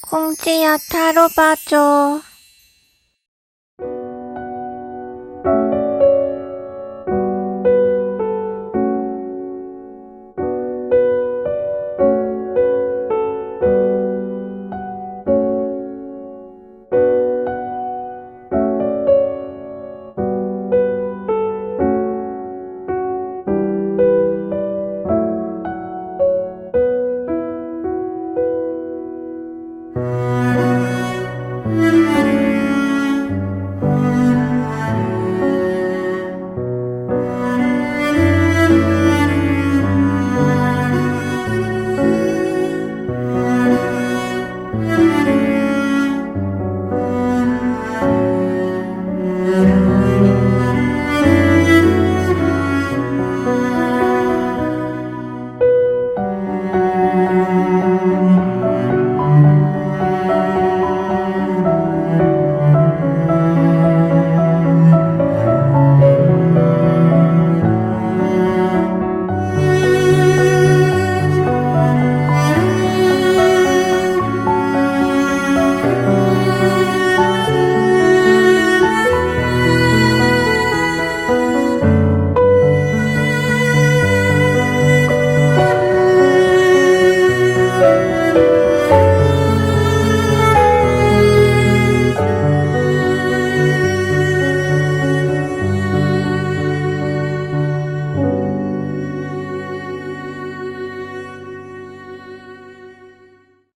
꽁지야 타로 봐줘.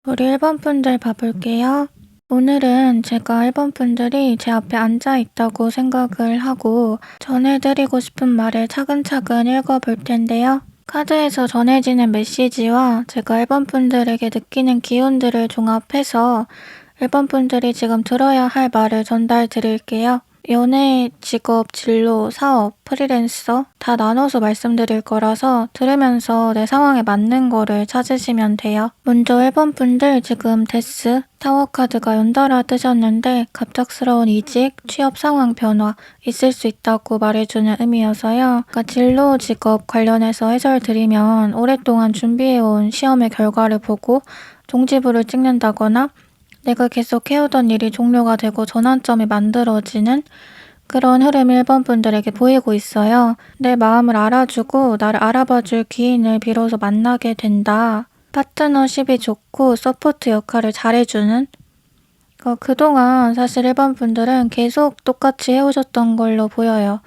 우리 1번 분들 봐볼게요. 오늘은 제가 1번 분들이 제 앞에 앉아 있다고 생각을 하고 전해드리고 싶은 말을 차근차근 읽어볼 텐데요. 카드에서 전해지는 메시지와 제가 1번 분들에게 느끼는 기운들을 종합해서 1번 분들이 지금 들어야 할 말을 전달 드릴게요. 연애, 직업, 진로, 사업, 프리랜서 다 나눠서 말씀드릴 거라서 들으면서 내 상황에 맞는 거를 찾으시면 돼요. 먼저 1번 분들 지금 데스, 타워 카드가 연달아 뜨셨는데 갑작스러운 이직, 취업 상황 변화 있을 수 있다고 말해주는 의미여서요. 그러니까 진로, 직업 관련해서 해설 드리면 오랫동안 준비해온 시험의 결과를 보고 종지부를 찍는다거나 내가 계속 해오던 일이 종료가 되고 전환점이 만들어지는 그런 흐름이 1번 분들에게 보이고 있어요. 내 마음을 알아주고 나를 알아봐줄 기인을 비로소 만나게 된다. 파트너십이 좋고 서포트 역할을 잘해주는 그동안 사실 1번 분들은 계속 똑같이 해오셨던 걸로 보여요.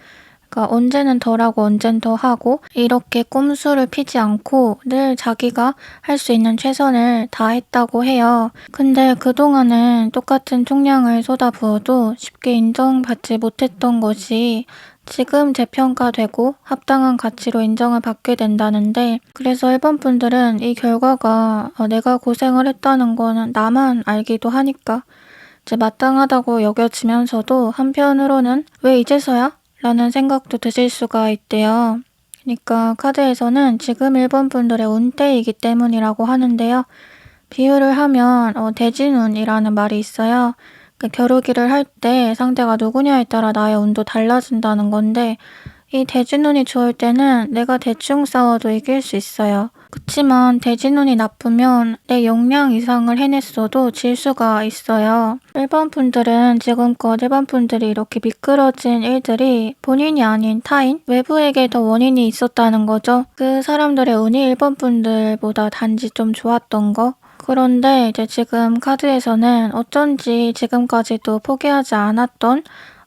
그러니까 언제는 덜하고 언젠 더 하고 이렇게 꼼수를 피지 않고 늘 자기가 할 수 있는 최선을 다했다고 해요. 근데 그동안은 똑같은 총량을 쏟아부어도 쉽게 인정받지 못했던 것이 지금 재평가되고 합당한 가치로 인정을 받게 된다는데 그래서 1번 분들은 이 결과가 내가 고생을 했다는 거는 나만 알기도 하니까 이제 마땅하다고 여겨지면서도 한편으로는 왜 이제서야? 라는 생각도 드실 수가 있대요. 그러니까 카드에서는 지금 1번 분들의 운때이기 때문이라고 하는데요. 비유를 하면 대진운이라는 말이 있어요. 그러니까 겨루기를 할 때 상대가 누구냐에 따라 나의 운도 달라진다는 건데 이 대진운이 좋을 때는 내가 대충 싸워도 이길 수 있어요. 그치만 대진운이 나쁘면 내 역량 이상을 해냈어도 질 수가 있어요. 1번 분들은 지금껏 1번 분들이 이렇게 미끄러진 일들이 본인이 아닌 타인, 외부에게 더 원인이 있었다는 거죠. 그 사람들의 운이 1번 분들보다 단지 좀 좋았던 거. 그런데 이제 지금 카드에서는 어쩐지 지금까지도 포기하지 않았던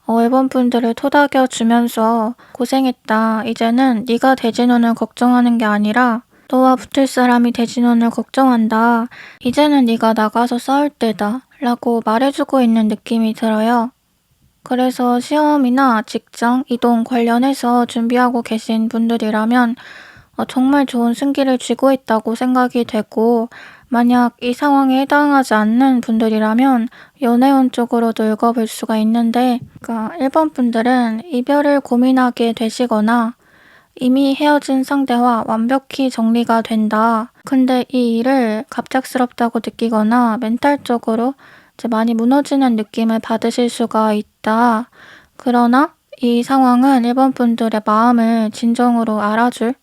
1번 분들을 토닥여주면서 고생했다. 이제는 네가 대진운을 걱정하는 게 아니라 너와 붙을 사람이 대진운을 걱정한다. 이제는 네가 나가서 싸울 때다. 라고 말해주고 있는 느낌이 들어요. 그래서 시험이나 직장, 이동 관련해서 준비하고 계신 분들이라면 정말 좋은 승기를 쥐고 있다고 생각이 되고 만약 이 상황에 해당하지 않는 분들이라면 연애운 쪽으로도 읽어볼 수가 있는데 그러니까 1번 분들은 이별을 고민하게 되시거나 이미 헤어진 상대와 완벽히 정리가 된다. 근데 이 일을 갑작스럽다고 느끼거나 멘탈적으로 이제 많이 무너지는 느낌을 받으실 수가 있다. 그러나 이 상황은 1번 분들의 마음을 진정으로 알아줄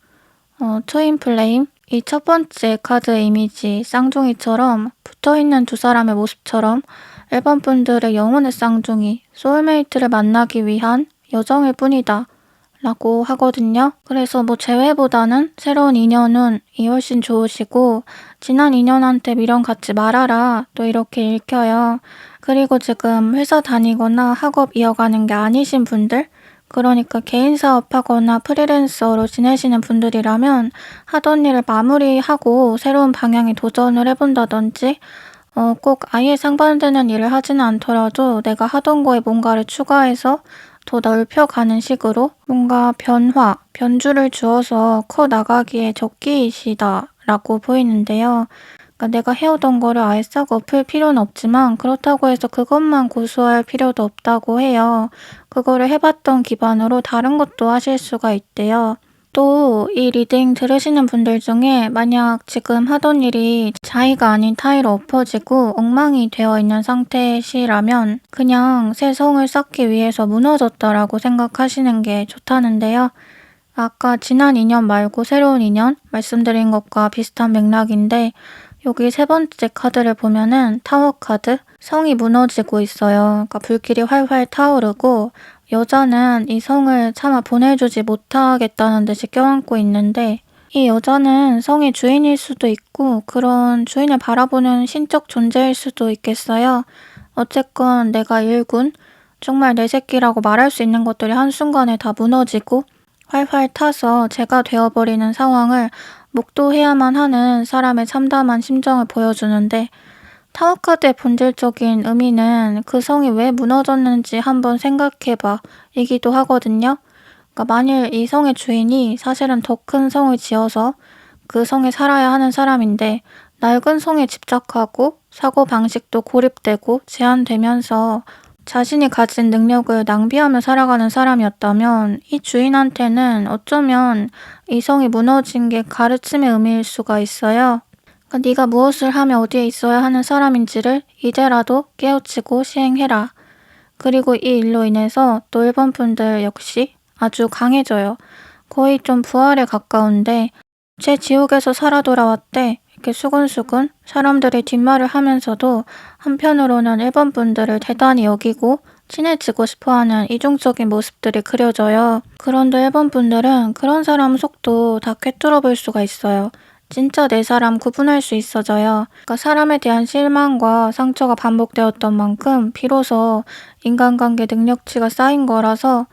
트윈 플레임 이 첫 번째 카드의 이미지 쌍둥이처럼 붙어있는 두 사람의 모습처럼 1번 분들의 영혼의 쌍둥이, 소울메이트를 만나기 위한 여정일 뿐이다 라고 하거든요. 그래서 뭐 재회보다는 새로운 인연운이 훨씬 좋으시고 지난 인연한테 미련 갖지 말아라 또 이렇게 읽혀요. 그리고 지금 회사 다니거나 학업 이어가는 게 아니신 분들, 그러니까 개인 사업하거나 프리랜서로 지내시는 분들이라면 하던 일을 마무리하고 새로운 방향에 도전을 해본다든지 꼭 아예 상반되는 일을 하지는 않더라도 내가 하던 거에 뭔가를 추가해서 더 넓혀가는 식으로 뭔가 변화, 변주를 주어서 커 나가기에 적기이시다 라고 보이는데요. 그러니까 내가 해오던 거를 아예 싹 엎을 필요는 없지만 그렇다고 해서 그것만 고수할 필요도 없다고 해요. 그거를 해봤던 기반으로 다른 것도 하실 수가 있대요. 또 이 리딩 들으시는 분들 중에 만약 지금 하던 일이 자의가 아닌 타의로 엎어지고 엉망이 되어 있는 상태시라면 그냥 새 성을 쌓기 위해서 무너졌다라고 생각하시는 게 좋다는데요. 아까 지난 인연 말고 새로운 인연 말씀드린 것과 비슷한 맥락인데 여기 세 번째 카드를 보면은 타워 카드, 성이 무너지고 있어요. 그러니까 불길이 활활 타오르고 여자는 이 성을 차마 보내주지 못하겠다는 듯이 껴안고 있는데 이 여자는 성의 주인일 수도 있고 그런 주인을 바라보는 신적 존재일 수도 있겠어요. 어쨌건 내가 일군, 정말 내 새끼라고 말할 수 있는 것들이 한순간에 다 무너지고 활활 타서 제가 되어버리는 상황을 목도해야만 하는 사람의 참담한 심정을 보여주는데 타워카드의 본질적인 의미는 그 성이 왜 무너졌는지 한번 생각해봐 이기도 하거든요. 그러니까 만일 이 성의 주인이 사실은 더 큰 성을 지어서 그 성에 살아야 하는 사람인데 낡은 성에 집착하고 사고방식도 고립되고 제한되면서 자신이 가진 능력을 낭비하며 살아가는 사람이었다면 이 주인한테는 어쩌면 이 성이 무너진 게 가르침의 의미일 수가 있어요. 그러니까 네가 무엇을 하며 어디에 있어야 하는 사람인지를 이제라도 깨우치고 시행해라. 그리고 이 일로 인해서 또 1번 분들 역시 아주 강해져요. 거의 좀 부활에 가까운데 제 지옥에서 살아 돌아왔대. 이렇게 수근수근 사람들의 뒷말을 하면서도 한편으로는 1번 분들을 대단히 여기고 친해지고 싶어하는 이중적인 모습들이 그려져요. 그런데 1번 분들은 그런 사람 속도 다 꿰뚫어 볼 수가 있어요. 진짜 내 사람 구분할 수 있어져요. 그러니까 사람에 대한 실망과 상처가 반복되었던 만큼 비로소 인간관계 능력치가 쌓인 거라서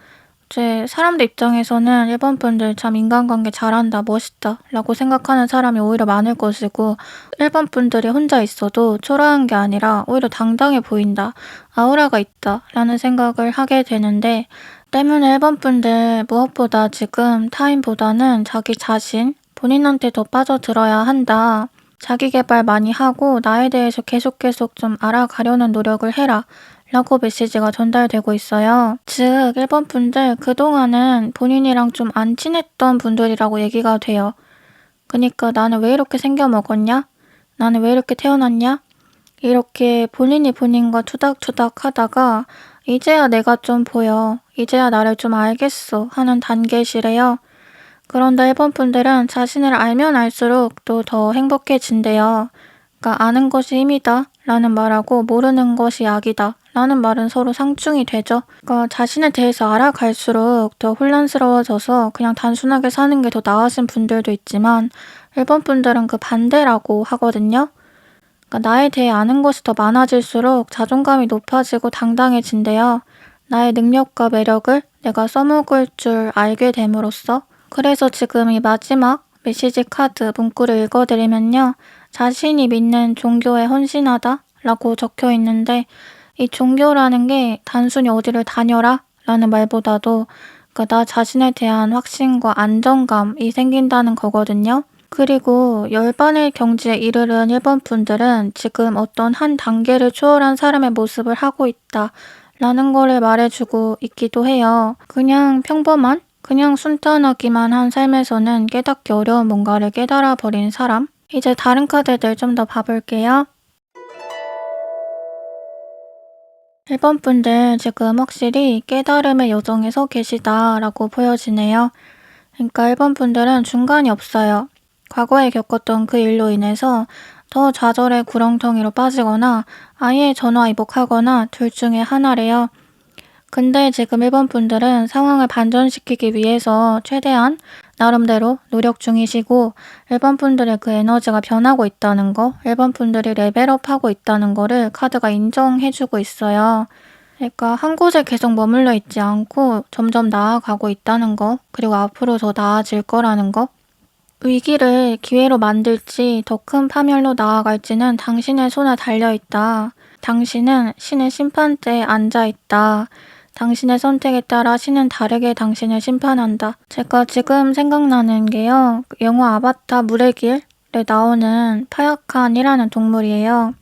제 사람들 입장에서는 1번 분들 참 인간관계 잘한다, 멋있다 라고 생각하는 사람이 오히려 많을 것이고 1번 분들이 혼자 있어도 초라한 게 아니라 오히려 당당해 보인다, 아우라가 있다 라는 생각을 하게 되는데 때문에 1번 분들 무엇보다 지금 타인보다는 자기 자신, 본인한테 더 빠져들어야 한다. 자기 개발 많이 하고 나에 대해서 계속 좀 알아가려는 노력을 해라. 라고 메시지가 전달되고 있어요. 즉 1번 분들 그동안은 본인이랑 좀 안 친했던 분들이라고 얘기가 돼요. 그러니까 나는 왜 이렇게 생겨먹었냐? 나는 왜 이렇게 태어났냐? 이렇게 본인이 본인과 투닥투닥 하다가 이제야 내가 좀 보여. 이제야 나를 좀 알겠어 하는 단계시래요. 그런데 1번 분들은 자신을 알면 알수록 또 더 행복해진대요. 그러니까 아는 것이 힘이다 라는 말하고 모르는 것이 약이다 라는 말은 서로 상충이 되죠. 그러니까 자신에 대해서 알아갈수록 더 혼란스러워져서 그냥 단순하게 사는 게 더 나아진 분들도 있지만 1번 분들은 그 반대라고 하거든요. 그러니까 나에 대해 아는 것이 더 많아질수록 자존감이 높아지고 당당해진대요. 나의 능력과 매력을 내가 써먹을 줄 알게 됨으로써. 그래서 지금 이 마지막 메시지 카드 문구를 읽어드리면요. 자신이 믿는 종교에 헌신하다 라고 적혀 있는데 이 종교라는 게 단순히 어디를 다녀라 라는 말보다도 그러니까 나 자신에 대한 확신과 안정감이 생긴다는 거거든요. 그리고 열반의 경지에 이르른 1번 분들은 지금 어떤 한 단계를 초월한 사람의 모습을 하고 있다 라는 거를 말해주고 있기도 해요. 그냥 평범한 그냥 순탄하기만 한 삶에서는 깨닫기 어려운 뭔가를 깨달아 버린 사람. 이제 다른 카드들 좀 더 봐볼게요. 1번 분들 지금 확실히 깨달음의 여정에 서 계시다라고 보여지네요. 그러니까 1번 분들은 중간이 없어요. 과거에 겪었던 그 일로 인해서 더 좌절의 구렁텅이로 빠지거나 아예 전화위복하거나 둘 중에 하나래요. 근데 지금 일본 분들은 상황을 반전시키기 위해서 최대한 나름대로 노력 중이시고 일본 분들의 그 에너지가 변하고 있다는 거, 일본 분들이 레벨업하고 있다는 거를 카드가 인정해주고 있어요. 그러니까 한 곳에 계속 머물러 있지 않고 점점 나아가고 있다는 거, 그리고 앞으로 더 나아질 거라는 거. 위기를 기회로 만들지 더 큰 파멸로 나아갈지는 당신의 손에 달려있다. 당신은 신의 심판대에 앉아있다. 당신의 선택에 따라 신은 다르게 당신을 심판한다. 제가 지금 생각나는 게요. 영화 아바타 물의 길에 나오는 파야칸이라는 동물이에요.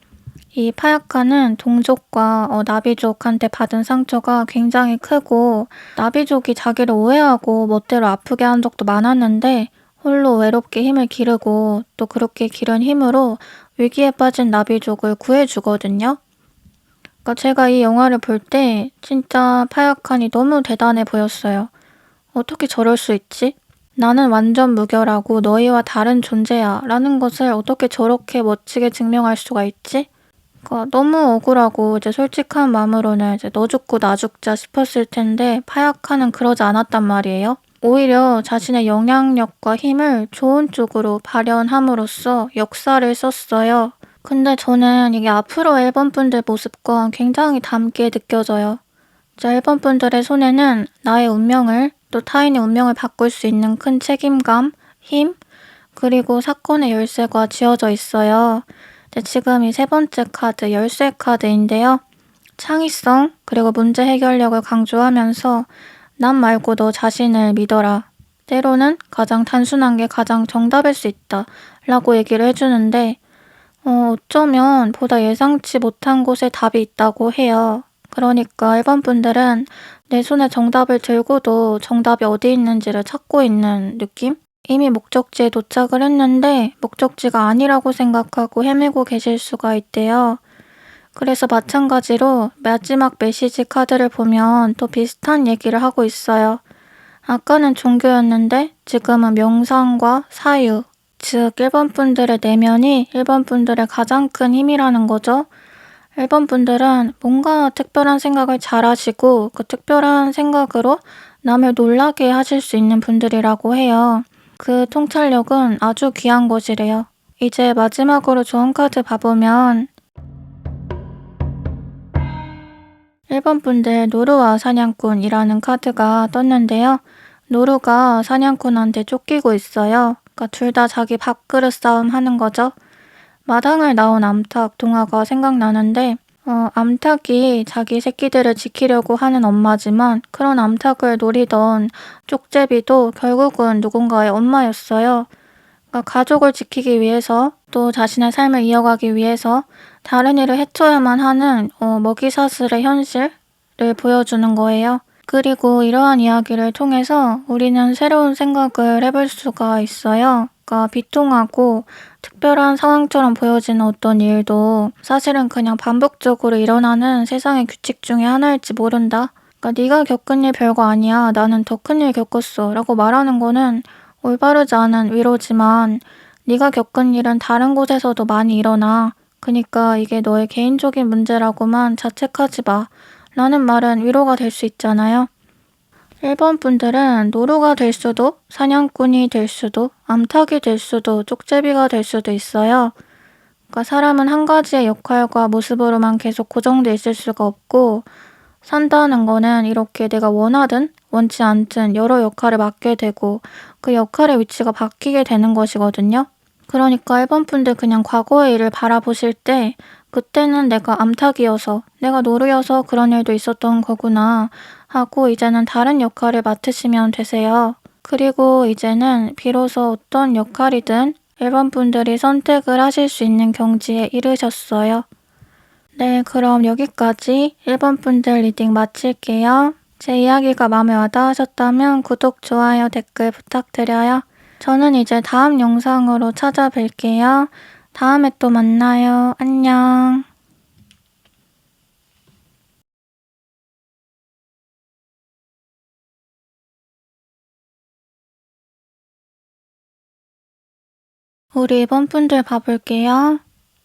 이 파야칸은 동족과 나비족한테 받은 상처가 굉장히 크고 나비족이 자기를 오해하고 멋대로 아프게 한 적도 많았는데 홀로 외롭게 힘을 기르고 또 그렇게 기른 힘으로 위기에 빠진 나비족을 구해주거든요. 그러니까 제가 이 영화를 볼 때 진짜 파야칸이 너무 대단해 보였어요. 어떻게 저럴 수 있지? 나는 완전 무결하고 너희와 다른 존재야 라는 것을 어떻게 저렇게 멋지게 증명할 수가 있지? 그러니까 너무 억울하고 이제 솔직한 마음으로는 이제 너 죽고 나 죽자 싶었을 텐데 파야카는 그러지 않았단 말이에요. 오히려 자신의 영향력과 힘을 좋은 쪽으로 발현함으로써 역사를 썼어요. 근데 저는 이게 앞으로의 일본 분들 모습과 굉장히 닮게 느껴져요. 이제 일본 분들의 손에는 나의 운명을 또 타인의 운명을 바꿀 수 있는 큰 책임감, 힘, 그리고 사건의 열쇠가 쥐어져 있어요. 지금 이 세 번째 카드, 열쇠 카드인데요. 창의성, 그리고 문제 해결력을 강조하면서 난 말고 너 자신을 믿어라. 때로는 가장 단순한 게 가장 정답일 수 있다. 라고 얘기를 해주는데 어쩌면 보다 예상치 못한 곳에 답이 있다고 해요. 그러니까 일본 분들은 내 손에 정답을 들고도 정답이 어디 있는지를 찾고 있는 느낌? 이미 목적지에 도착을 했는데 목적지가 아니라고 생각하고 헤매고 계실 수가 있대요. 그래서 마찬가지로 마지막 메시지 카드를 보면 또 비슷한 얘기를 하고 있어요. 아까는 종교였는데 지금은 명상과 사유, 즉 일본 분들의 내면이 일본 분들의 가장 큰 힘이라는 거죠. 일본 분들은 뭔가 특별한 생각을 잘 하시고 그 특별한 생각으로 남을 놀라게 하실 수 있는 분들이라고 해요. 그 통찰력은 아주 귀한 것이래요. 이제 마지막으로 좋은 카드 봐보면 일본 분들 노루와 사냥꾼이라는 카드가 떴는데요. 노루가 사냥꾼한테 쫓기고 있어요. 그러니까 둘 다 자기 밥그릇 싸움 하는 거죠. 마당을 나온 암탉 동화가 생각나는데 암탉이 자기 새끼들을 지키려고 하는 엄마지만 그런 암탉을 노리던 쪽제비도 결국은 누군가의 엄마였어요. 그러니까 가족을 지키기 위해서 또 자신의 삶을 이어가기 위해서 다른 일을 해쳐야만 하는 먹이사슬의 현실을 보여주는 거예요. 그리고 이러한 이야기를 통해서 우리는 새로운 생각을 해볼 수가 있어요. 그러니까 비통하고 특별한 상황처럼 보여지는 어떤 일도 사실은 그냥 반복적으로 일어나는 세상의 규칙 중에 하나일지 모른다. 그러니까 네가 겪은 일 별거 아니야. 나는 더 큰 일 겪었어. 라고 말하는 거는 올바르지 않은 위로지만 네가 겪은 일은 다른 곳에서도 많이 일어나. 그러니까 이게 너의 개인적인 문제라고만 자책하지 마. 라는 말은 위로가 될 수 있잖아요. 일본 분들은 노루가 될 수도, 사냥꾼이 될 수도, 암탉이 될 수도, 쪽제비가 될 수도 있어요. 그러니까 사람은 한 가지의 역할과 모습으로만 계속 고정돼 있을 수가 없고 산다는 거는 이렇게 내가 원하든 원치 않든 여러 역할을 맡게 되고 그 역할의 위치가 바뀌게 되는 것이거든요. 그러니까 일본 분들 그냥 과거의 일을 바라보실 때 그때는 내가 암탉이어서 내가 노루여서 그런 일도 있었던 거구나 하고 이제는 다른 역할을 맡으시면 되세요. 그리고 이제는 비로소 어떤 역할이든 일본 분들이 선택을 하실 수 있는 경지에 이르셨어요. 네, 그럼 여기까지 일본 분들 리딩 마칠게요. 제 이야기가 마음에 와닿으셨다면 구독, 좋아요, 댓글 부탁드려요. 저는 이제 다음 영상으로 찾아뵐게요. 다음에 또 만나요. 안녕. 우리 이번 분들 봐볼게요.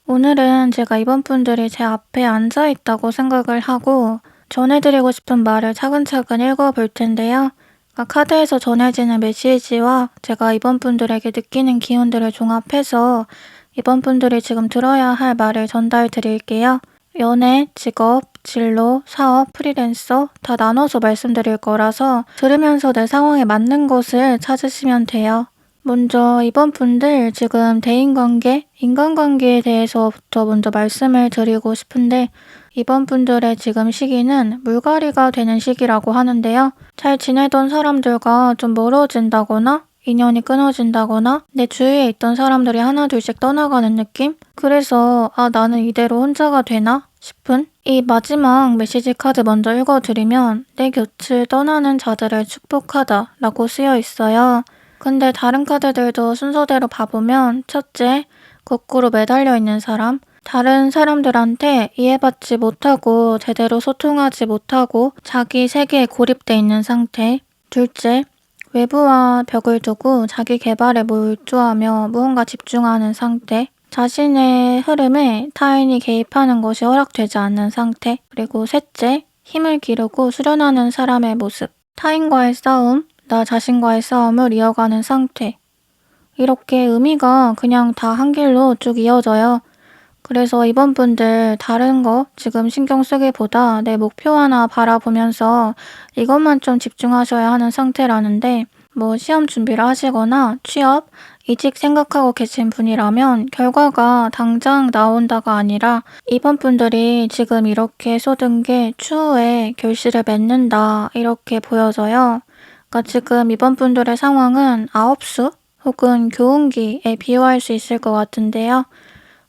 오늘은 제가 이번 분들이 제 앞에 앉아 있다고 생각을 하고 전해드리고 싶은 말을 차근차근 읽어볼 텐데요. 카드에서 전해지는 메시지와 제가 이번 분들에게 느끼는 기운들을 종합해서 이번 분들이 지금 들어야 할 말을 전달 드릴게요. 연애, 직업, 진로, 사업, 프리랜서 다 나눠서 말씀드릴 거라서 들으면서 내 상황에 맞는 것을 찾으시면 돼요. 먼저 이번 분들 지금 대인관계, 인간관계에 대해서부터 먼저 말씀을 드리고 싶은데 이번 분들의 지금 시기는 물갈이가 되는 시기라고 하는데요. 잘 지내던 사람들과 좀 멀어진다거나 인연이 끊어진다거나 내 주위에 있던 사람들이 하나둘씩 떠나가는 느낌? 그래서 나는 이대로 혼자가 되나? 싶은 이 마지막 메시지 카드 먼저 읽어드리면 내 곁을 떠나는 자들을 축복하다 라고 쓰여 있어요. 근데 다른 카드들도 순서대로 봐보면 첫째, 거꾸로 매달려 있는 사람, 다른 사람들한테 이해받지 못하고 제대로 소통하지 못하고 자기 세계에 고립돼 있는 상태. 둘째, 외부와 벽을 두고 자기 개발에 몰두하며 무언가 집중하는 상태. 자신의 흐름에 타인이 개입하는 것이 허락되지 않는 상태. 그리고 셋째, 힘을 기르고 수련하는 사람의 모습. 타인과의 싸움, 나 자신과의 싸움을 이어가는 상태. 이렇게 의미가 그냥 다 한 길로 쭉 이어져요. 그래서 이번 분들 다른 거 지금 신경 쓰기보다 내 목표 하나 바라보면서 이것만 좀 집중하셔야 하는 상태라는데 시험 준비를 하시거나 취업, 이직 생각하고 계신 분이라면 결과가 당장 나온다가 아니라 이번 분들이 지금 이렇게 쏟은 게 추후에 결실을 맺는다 이렇게 보여져요. 그러니까 지금 이번 분들의 상황은 아홉수 혹은 교운기에 비유할 수 있을 것 같은데요.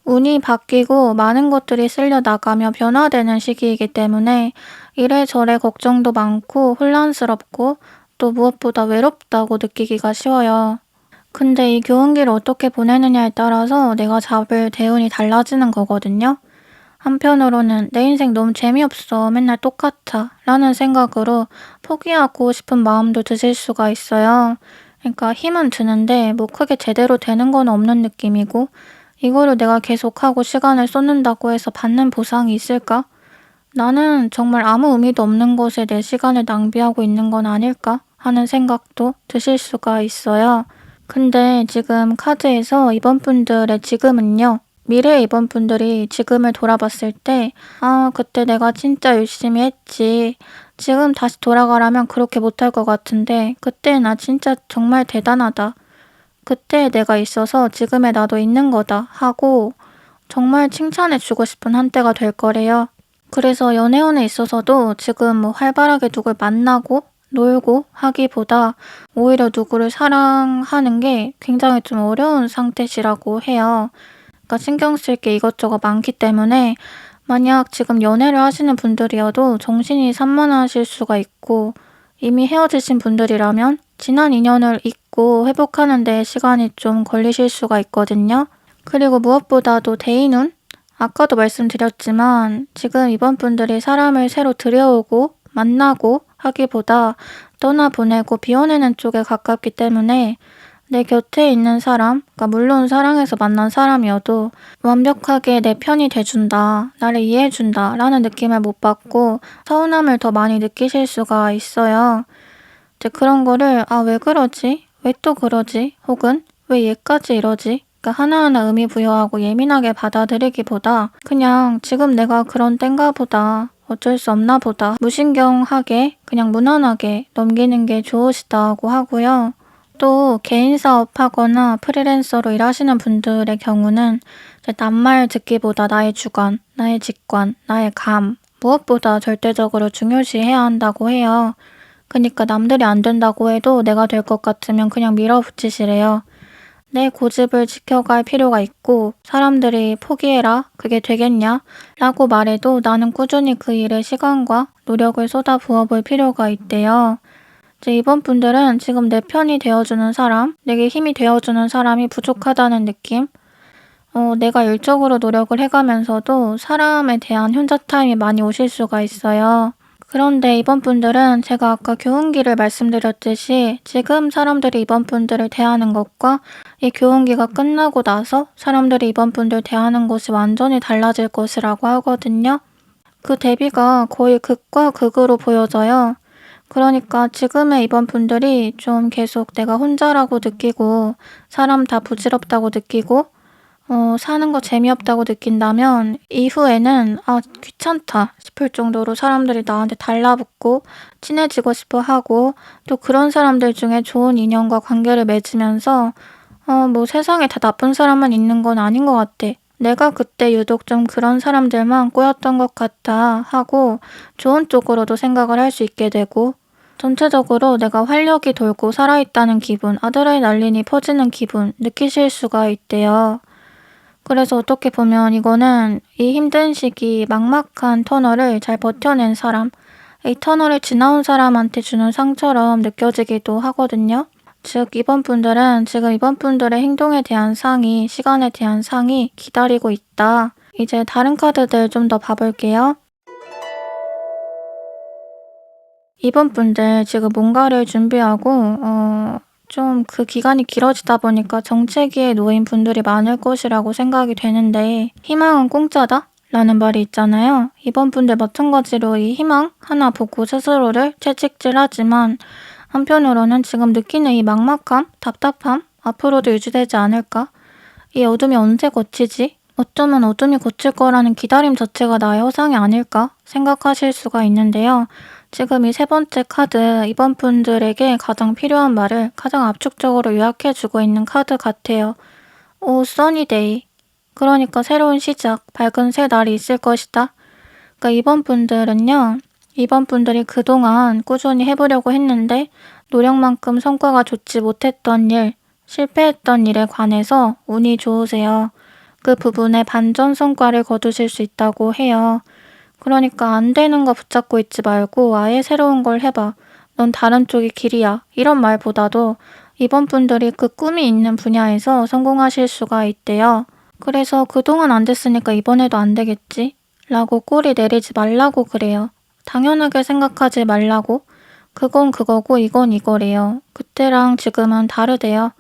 운이 바뀌고 많은 것들이 쓸려 나가며 변화되는 시기이기 때문에 이래저래 걱정도 많고 혼란스럽고 또 무엇보다 외롭다고 느끼기가 쉬워요. 근데 이 교운기를 어떻게 보내느냐에 따라서 내가 잡을 대운이 달라지는 거거든요. 한편으로는 내 인생 너무 재미없어 맨날 똑같아 라는 생각으로 포기하고 싶은 마음도 드실 수가 있어요. 그러니까 힘은 드는데 크게 제대로 되는 건 없는 느낌이고 이거를 내가 계속하고 시간을 쏟는다고 해서 받는 보상이 있을까? 나는 정말 아무 의미도 없는 것에 내 시간을 낭비하고 있는 건 아닐까 하는 생각도 드실 수가 있어요. 근데 지금 카드에서 이번 분들의 지금은요. 미래의 이번 분들이 지금을 돌아봤을 때 그때 내가 진짜 열심히 했지. 지금 다시 돌아가라면 그렇게 못할 것 같은데 그때 나 진짜 정말 대단하다. 그때 내가 있어서 지금의 나도 있는 거다 하고 정말 칭찬해주고 싶은 한때가 될 거래요. 그래서 연애운에 있어서도 지금 활발하게 누굴 만나고 놀고 하기보다 오히려 누구를 사랑하는 게 굉장히 좀 어려운 상태시라고 해요. 그러니까 신경 쓸 게 이것저것 많기 때문에 만약 지금 연애를 하시는 분들이어도 정신이 산만하실 수가 있고 이미 헤어지신 분들이라면 지난 인연을 잊고 회복하는 데 시간이 좀 걸리실 수가 있거든요. 그리고 무엇보다도 대인운? 아까도 말씀드렸지만 지금 이번 분들이 사람을 새로 들여오고 만나고 하기보다 떠나보내고 비워내는 쪽에 가깝기 때문에 내 곁에 있는 사람, 그러니까 물론 사랑해서 만난 사람이어도 완벽하게 내 편이 돼준다, 나를 이해해준다 라는 느낌을 못 받고 서운함을 더 많이 느끼실 수가 있어요. 이제 그런 거를 왜 그러지? 왜 또 그러지? 혹은 왜 얘까지 이러지? 그러니까 하나하나 의미 부여하고 예민하게 받아들이기보다 그냥 지금 내가 그런 땐가 보다, 어쩔 수 없나 보다 무신경하게 그냥 무난하게 넘기는 게 좋으시다고 하고요. 또 개인 사업하거나 프리랜서로 일하시는 분들의 경우는 남말 듣기보다 나의 주관, 나의 직관, 나의 감 무엇보다 절대적으로 중요시해야 한다고 해요. 그러니까 남들이 안 된다고 해도 내가 될 것 같으면 그냥 밀어붙이시래요. 내 고집을 지켜갈 필요가 있고 사람들이 포기해라 그게 되겠냐 라고 말해도 나는 꾸준히 그 일에 시간과 노력을 쏟아 부어볼 필요가 있대요. 이제 이번 분들은 지금 내 편이 되어주는 사람, 내게 힘이 되어주는 사람이 부족하다는 느낌? 내가 일적으로 노력을 해가면서도 사람에 대한 혼자 타임이 많이 오실 수가 있어요. 그런데 이번 분들은 제가 아까 교훈기를 말씀드렸듯이 지금 사람들이 이번 분들을 대하는 것과 이 교훈기가 끝나고 나서 사람들이 이번 분들 대하는 것이 완전히 달라질 것이라고 하거든요. 그 대비가 거의 극과 극으로 보여져요. 그러니까 지금의 이번 분들이 좀 계속 내가 혼자라고 느끼고 사람 다 부질없다고 느끼고 사는 거 재미없다고 느낀다면 이후에는 '아 귀찮다.' 싶을 정도로 사람들이 나한테 달라붙고 친해지고 싶어 하고 또 그런 사람들 중에 좋은 인연과 관계를 맺으면서 '뭐 세상에 다 나쁜 사람만 있는 건 아닌 것 같아. 내가 그때 유독 좀 그런 사람들만 꼬였던 것 같아.' 하고 좋은 쪽으로도 생각을 할 수 있게 되고 전체적으로 내가 활력이 돌고 살아있다는 기분, 아드레날린이 퍼지는 기분 느끼실 수가 있대요. 그래서 어떻게 보면 이거는 이 힘든 시기 막막한 터널을 잘 버텨낸 사람, 이 터널을 지나온 사람한테 주는 상처럼 느껴지기도 하거든요. 즉 이번 분들은 지금 이번 분들의 행동에 대한 상이, 시간에 대한 상이 기다리고 있다. 이제 다른 카드들 좀 더 봐볼게요. 이번 분들 지금 뭔가를 준비하고 좀 그 기간이 길어지다 보니까 정체기에 놓인 분들이 많을 것이라고 생각이 되는데 희망은 공짜다? 라는 말이 있잖아요. 이번 분들 마찬가지로 이 희망 하나 보고 스스로를 채찍질하지만 한편으로는 지금 느끼는 이 막막함, 답답함 앞으로도 유지되지 않을까? 이 어둠이 언제 걷히지? 어쩌면 어둠이 걷힐 거라는 기다림 자체가 나의 허상이 아닐까 생각하실 수가 있는데요. 지금 이 세 번째 카드, 이번 분들에게 가장 필요한 말을 가장 압축적으로 요약해주고 있는 카드 같아요. 오, 써니데이. 그러니까 새로운 시작, 밝은 새 날이 있을 것이다. 그러니까 이번 분들은요, 이번 분들이 그동안 꾸준히 해보려고 했는데 노력만큼 성과가 좋지 못했던 일, 실패했던 일에 관해서 운이 좋으세요. 그 부분에 반전 성과를 거두실 수 있다고 해요. 그러니까 안 되는 거 붙잡고 있지 말고 아예 새로운 걸 해봐. 넌 다른 쪽이 길이야. 이런 말보다도 이번 분들이 그 꿈이 있는 분야에서 성공하실 수가 있대요. 그래서 그동안 안 됐으니까 이번에도 안 되겠지? 라고 꼬리 내리지 말라고 그래요. 당연하게 생각하지 말라고. 그건 그거고 이건 이거래요. 그때랑 지금은 다르대요.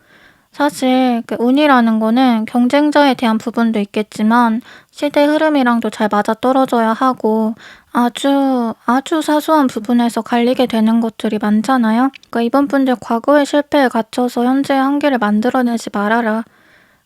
사실 그 운이라는 거는 경쟁자에 대한 부분도 있겠지만 시대 흐름이랑도 잘 맞아떨어져야 하고 아주 사소한 부분에서 갈리게 되는 것들이 많잖아요. 그러니까 이번 분들 과거의 실패에 갇혀서 현재의 한계를 만들어내지 말아라.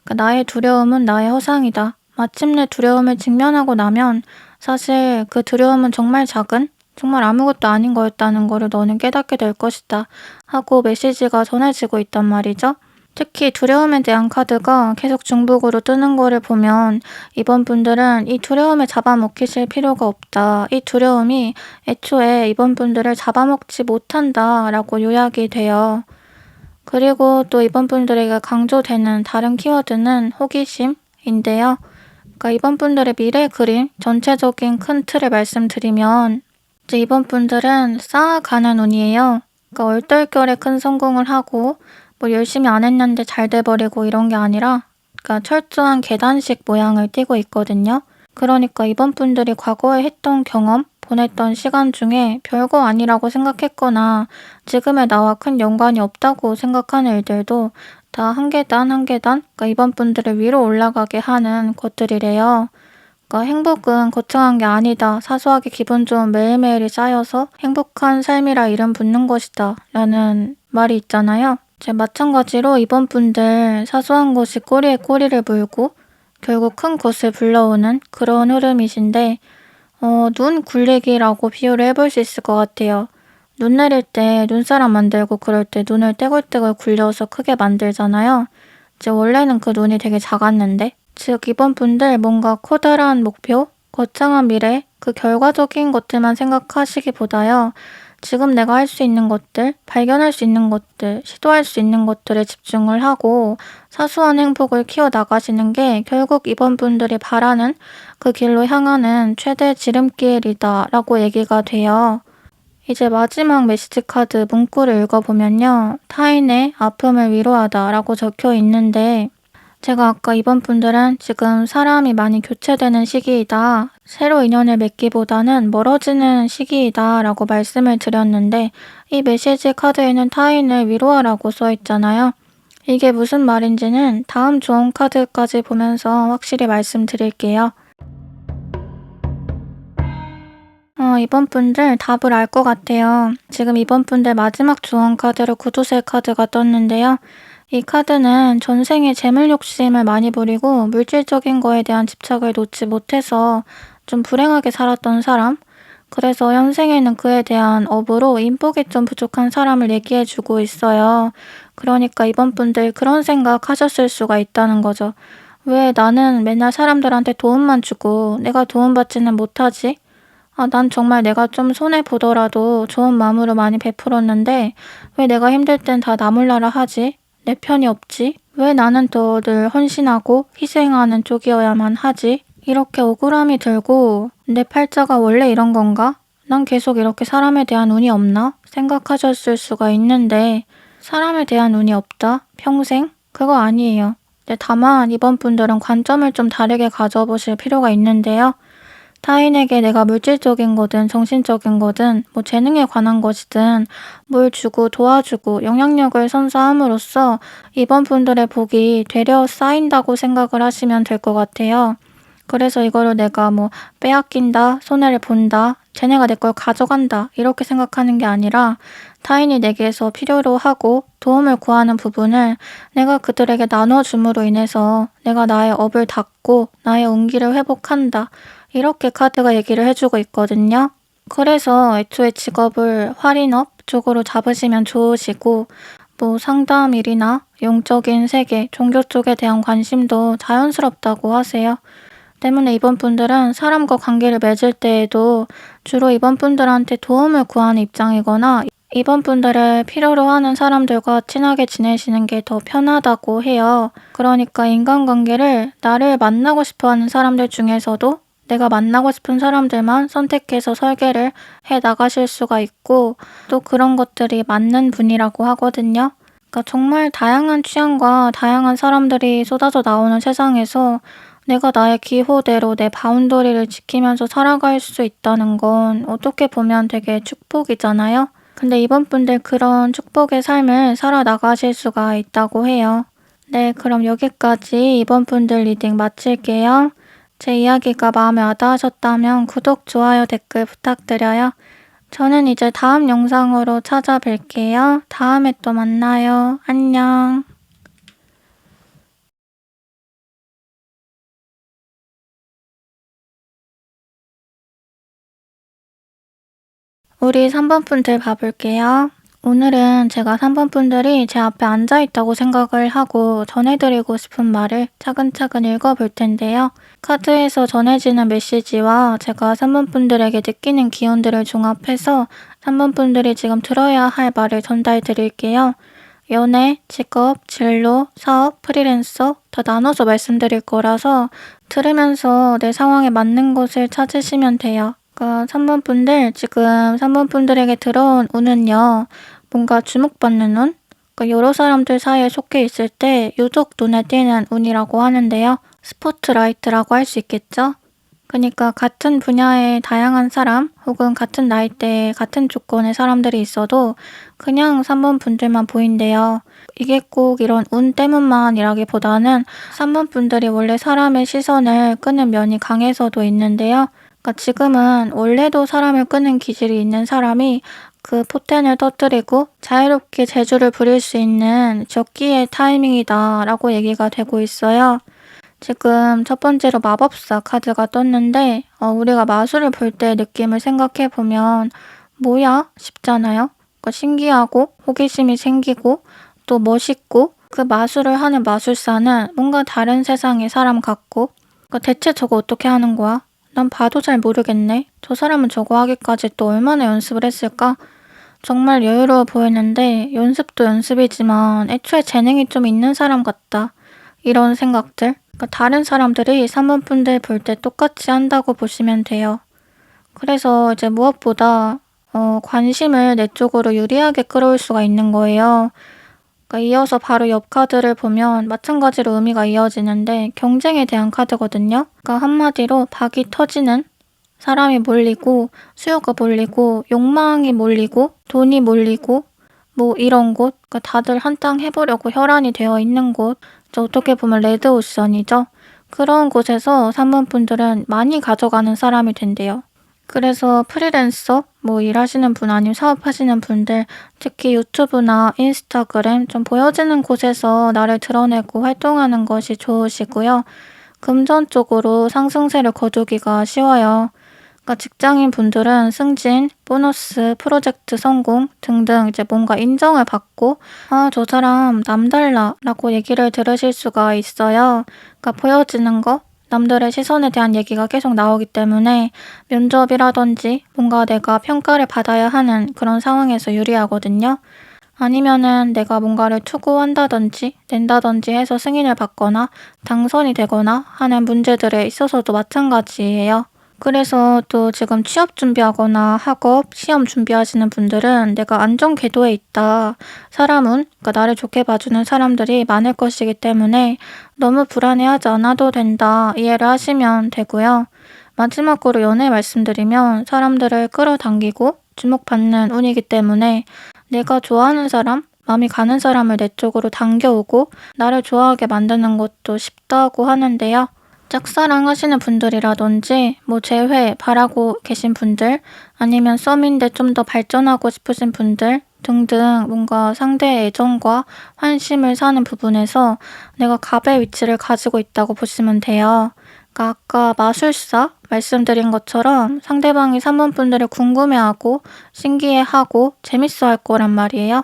그러니까 나의 두려움은 나의 허상이다. 마침내 두려움을 직면하고 나면 사실 그 두려움은 정말 작은, 정말 아무것도 아닌 거였다는 거를 너는 깨닫게 될 것이다. 하고 메시지가 전해지고 있단 말이죠. 특히 두려움에 대한 카드가 계속 중복으로 뜨는 거를 보면 이번 분들은 이 두려움을 잡아먹히실 필요가 없다. 이 두려움이 애초에 이번 분들을 잡아먹지 못한다 라고 요약이 돼요. 그리고 또 이번 분들에게 강조되는 다른 키워드는 호기심인데요. 그러니까 이번 분들의 미래 그림 전체적인 큰 틀을 말씀드리면 이제 이번 분들은 쌓아가는 운이에요. 그러니까 얼떨결에 큰 성공을 하고 뭐 열심히 안 했는데 잘 돼버리고 이런 게 아니라 그러니까 철저한 계단식 모양을 띠고 있거든요. 그러니까 이번 분들이 과거에 했던 경험, 보냈던 시간 중에 별거 아니라고 생각했거나 지금의 나와 큰 연관이 없다고 생각하는 일들도 다 한 계단 한 계단 그러니까 이번 분들을 위로 올라가게 하는 것들이래요. 그러니까 행복은 거창한 게 아니다. 사소하게 기분 좋은 매일매일이 쌓여서 행복한 삶이라 이름 붙는 것이다. 라는 말이 있잖아요. 마찬가지로 이번 분들 사소한 것이 꼬리에 꼬리를 물고 결국 큰 것을 불러오는 그런 흐름이신데 눈 굴리기라고 비유를 해볼 수 있을 것 같아요. 눈 내릴 때 눈사람 만들고 그럴 때 눈을 떼굴떼굴 굴려서 크게 만들잖아요. 이제 원래는 그 눈이 되게 작았는데 즉 이번 분들 뭔가 커다란 목표, 거창한 미래, 그 결과적인 것들만 생각하시기보다요. 지금 내가 할 수 있는 것들, 발견할 수 있는 것들, 시도할 수 있는 것들에 집중을 하고 사소한 행복을 키워나가시는 게 결국 이번 분들이 바라는 그 길로 향하는 최대 지름길이다 라고 얘기가 돼요. 이제 마지막 메시지 카드 문구를 읽어보면요. 타인의 아픔을 위로하다 라고 적혀 있는데 제가 아까 이번 분들은 지금 사람이 많이 교체되는 시기이다. 새로 인연을 맺기보다는 멀어지는 시기이다 라고 말씀을 드렸는데 이 메시지 카드에는 타인을 위로하라고 써 있잖아요. 이게 무슨 말인지는 다음 조언 카드까지 보면서 확실히 말씀드릴게요. 이번 분들 답을 알 것 같아요. 지금 이번 분들 마지막 조언 카드로 구두쇠 카드가 떴는데요. 이 카드는 전생에 재물 욕심을 많이 부리고 물질적인 거에 대한 집착을 놓지 못해서 좀 불행하게 살았던 사람, 그래서 현생에는 그에 대한 업으로 인복이 좀 부족한 사람을 얘기해주고 있어요. 그러니까 이번 분들 그런 생각 하셨을 수가 있다는 거죠. 왜 나는 맨날 사람들한테 도움만 주고 내가 도움받지는 못하지? 난 정말 내가 좀 손해보더라도 좋은 마음으로 많이 베풀었는데 왜 내가 힘들 땐 다 나 몰라라 하지? 내 편이 없지? 왜 나는 더 늘 헌신하고 희생하는 쪽이어야만 하지? 이렇게 억울함이 들고 내 팔자가 원래 이런 건가? 난 계속 이렇게 사람에 대한 운이 없나? 생각하셨을 수가 있는데 사람에 대한 운이 없다? 평생? 그거 아니에요. 다만 이번 분들은 관점을 좀 다르게 가져보실 필요가 있는데요. 타인에게 내가 물질적인 거든 정신적인 거든 재능에 관한 것이든 뭘 주고 도와주고 영향력을 선사함으로써 이번 분들의 복이 되려 쌓인다고 생각을 하시면 될 것 같아요. 그래서 이거를 내가 빼앗긴다, 손해를 본다, 쟤네가 내 걸 가져간다 이렇게 생각하는 게 아니라 타인이 내게서 필요로 하고 도움을 구하는 부분을 내가 그들에게 나눠줌으로 인해서 내가 나의 업을 닦고 나의 운기를 회복한다. 이렇게 카드가 얘기를 해주고 있거든요. 그래서 애초에 직업을 할인업 쪽으로 잡으시면 좋으시고 상담 일이나 영적인 세계, 종교 쪽에 대한 관심도 자연스럽다고 하세요. 때문에 이번 분들은 사람과 관계를 맺을 때에도 주로 이번 분들한테 도움을 구하는 입장이거나 이번 분들을 필요로 하는 사람들과 친하게 지내시는 게 더 편하다고 해요. 그러니까 인간관계를 나를 만나고 싶어하는 사람들 중에서도 내가 만나고 싶은 사람들만 선택해서 설계를 해 나가실 수가 있고 또 그런 것들이 맞는 분이라고 하거든요. 그러니까 정말 다양한 취향과 다양한 사람들이 쏟아져 나오는 세상에서 내가 나의 기호대로 내 바운더리를 지키면서 살아갈 수 있다는 건 어떻게 보면 되게 축복이잖아요. 근데 이번 분들 그런 축복의 삶을 살아나가실 수가 있다고 해요. 네, 그럼 여기까지 이번 분들 리딩 마칠게요. 제 이야기가 마음에 와닿으셨다면 구독, 좋아요, 댓글 부탁드려요. 저는 이제 다음 영상으로 찾아뵐게요. 다음에 또 만나요. 안녕. 우리 3번 분들 봐볼게요. 오늘은 제가 3번 분들이 제 앞에 앉아있다고 생각을 하고 전해드리고 싶은 말을 차근차근 읽어볼 텐데요. 카드에서 전해지는 메시지와 제가 3번 분들에게 느끼는 기운들을 종합해서 3번 분들이 지금 들어야 할 말을 전달 드릴게요. 연애, 직업, 진로, 사업, 프리랜서 다 나눠서 말씀드릴 거라서 들으면서 내 상황에 맞는 것을 찾으시면 돼요. 그러니까 3번 분들, 지금 3번 분들에게 들어온 운은요. 뭔가 주목받는 운? 그러니까 여러 사람들 사이에 속해 있을 때 유독 눈에 띄는 운이라고 하는데요. 스포트라이트라고 할 수 있겠죠? 그러니까 같은 분야의 다양한 사람 혹은 같은 나이대에 같은 조건의 사람들이 있어도 그냥 3번 분들만 보인대요. 이게 꼭 이런 운 때문만이라기보다는 3번 분들이 원래 사람의 시선을 끄는 면이 강해서도 있는데요. 그러니까 지금은 원래도 사람을 끄는 기질이 있는 사람이 그 포텐을 터뜨리고 자유롭게 재주를 부릴 수 있는 적기의 타이밍이다 라고 얘기가 되고 있어요. 지금 첫 번째로 마법사 카드가 떴는데 우리가 마술을 볼 때 느낌을 생각해보면 뭐야? 싶잖아요. 그러니까 신기하고 호기심이 생기고 또 멋있고 그 마술을 하는 마술사는 뭔가 다른 세상의 사람 같고 그러니까 대체 저거 어떻게 하는 거야? 난 봐도 잘 모르겠네. 저 사람은 저거 하기까지 또 얼마나 연습을 했을까? 정말 여유로워 보이는데 연습도 연습이지만 애초에 재능이 좀 있는 사람 같다. 이런 생각들. 그러니까 다른 사람들이 3번 분들 볼 때 똑같이 한다고 보시면 돼요. 그래서 이제 무엇보다 관심을 내 쪽으로 유리하게 끌어올 수가 있는 거예요. 그러니까 이어서 바로 옆 카드를 보면 마찬가지로 의미가 이어지는데 경쟁에 대한 카드거든요. 그러니까 한마디로 박이 터지는 사람이 몰리고 수요가 몰리고 욕망이 몰리고 돈이 몰리고 뭐 이런 곳, 그러니까 다들 한탕 해보려고 혈안이 되어 있는 곳, 어떻게 보면 레드오션이죠. 그런 곳에서 산문분들은 많이 가져가는 사람이 된대요. 그래서 프리랜서, 뭐 일하시는 분 아니면 사업하시는 분들, 특히 유튜브나 인스타그램 좀 보여지는 곳에서 나를 드러내고 활동하는 것이 좋으시고요. 금전적으로 상승세를 거두기가 쉬워요. 그러니까 직장인 분들은 승진, 보너스, 프로젝트 성공 등등 이제 뭔가 인정을 받고 아, 저 사람 남달라 라고 얘기를 들으실 수가 있어요. 그러니까 보여지는 거, 남들의 시선에 대한 얘기가 계속 나오기 때문에 면접이라든지 뭔가 내가 평가를 받아야 하는 그런 상황에서 유리하거든요. 아니면은 내가 뭔가를 추구한다든지 낸다든지 해서 승인을 받거나 당선이 되거나 하는 문제들에 있어서도 마찬가지예요. 그래서 또 지금 취업 준비하거나 학업, 시험 준비하시는 분들은 내가 안정 궤도에 있다. 사람은, 그러니까 나를 좋게 봐주는 사람들이 많을 것이기 때문에 너무 불안해하지 않아도 된다. 이해를 하시면 되고요. 마지막으로 연애 말씀드리면 사람들을 끌어당기고 주목받는 운이기 때문에 내가 좋아하는 사람, 마음이 가는 사람을 내 쪽으로 당겨오고 나를 좋아하게 만드는 것도 쉽다고 하는데요. 짝사랑 하시는 분들이라든지 뭐 재회 바라고 계신 분들 아니면 썸인데 좀 더 발전하고 싶으신 분들 등등 뭔가 상대의 애정과 환심을 사는 부분에서 내가 갑의 위치를 가지고 있다고 보시면 돼요. 그러니까 아까 마술사 말씀드린 것처럼 상대방이 산문분들을 궁금해하고 신기해하고 재밌어 할 거란 말이에요.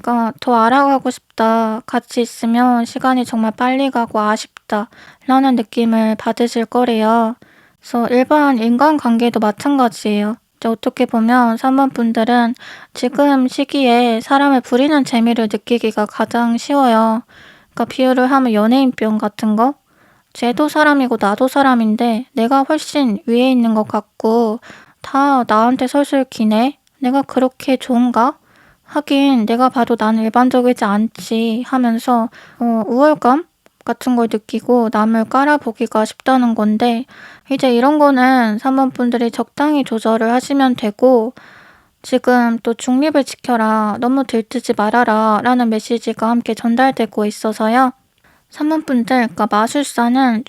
그러니까 더 알아가고 싶다. 같이 있으면 시간이 정말 빨리 가고 아쉽다. 라는 느낌을 받으실 거래요. 그래서 일반 인간관계도 마찬가지예요. 이제 어떻게 보면 산모분들은 지금 시기에 사람을 부리는 재미를 느끼기가 가장 쉬워요. 그러니까 비유를 하면 연예인병 같은 거. 쟤도 사람이고 나도 사람인데 내가 훨씬 위에 있는 것 같고 다 나한테 설설 기네. 내가 그렇게 좋은가? 하긴 내가 봐도 나는 일반적이지 않지 하면서 우월감 같은 걸 느끼고 남을 깔아보기가 쉽다는 건데 이제 이런 거는 사모분들이 적당히 조절을 하시면 되고 지금 또 중립을 지켜라, 너무 들뜨지 말아라 라는 메시지가 함께 전달되고 있어서요. 산문분들, 그러니까 마술사는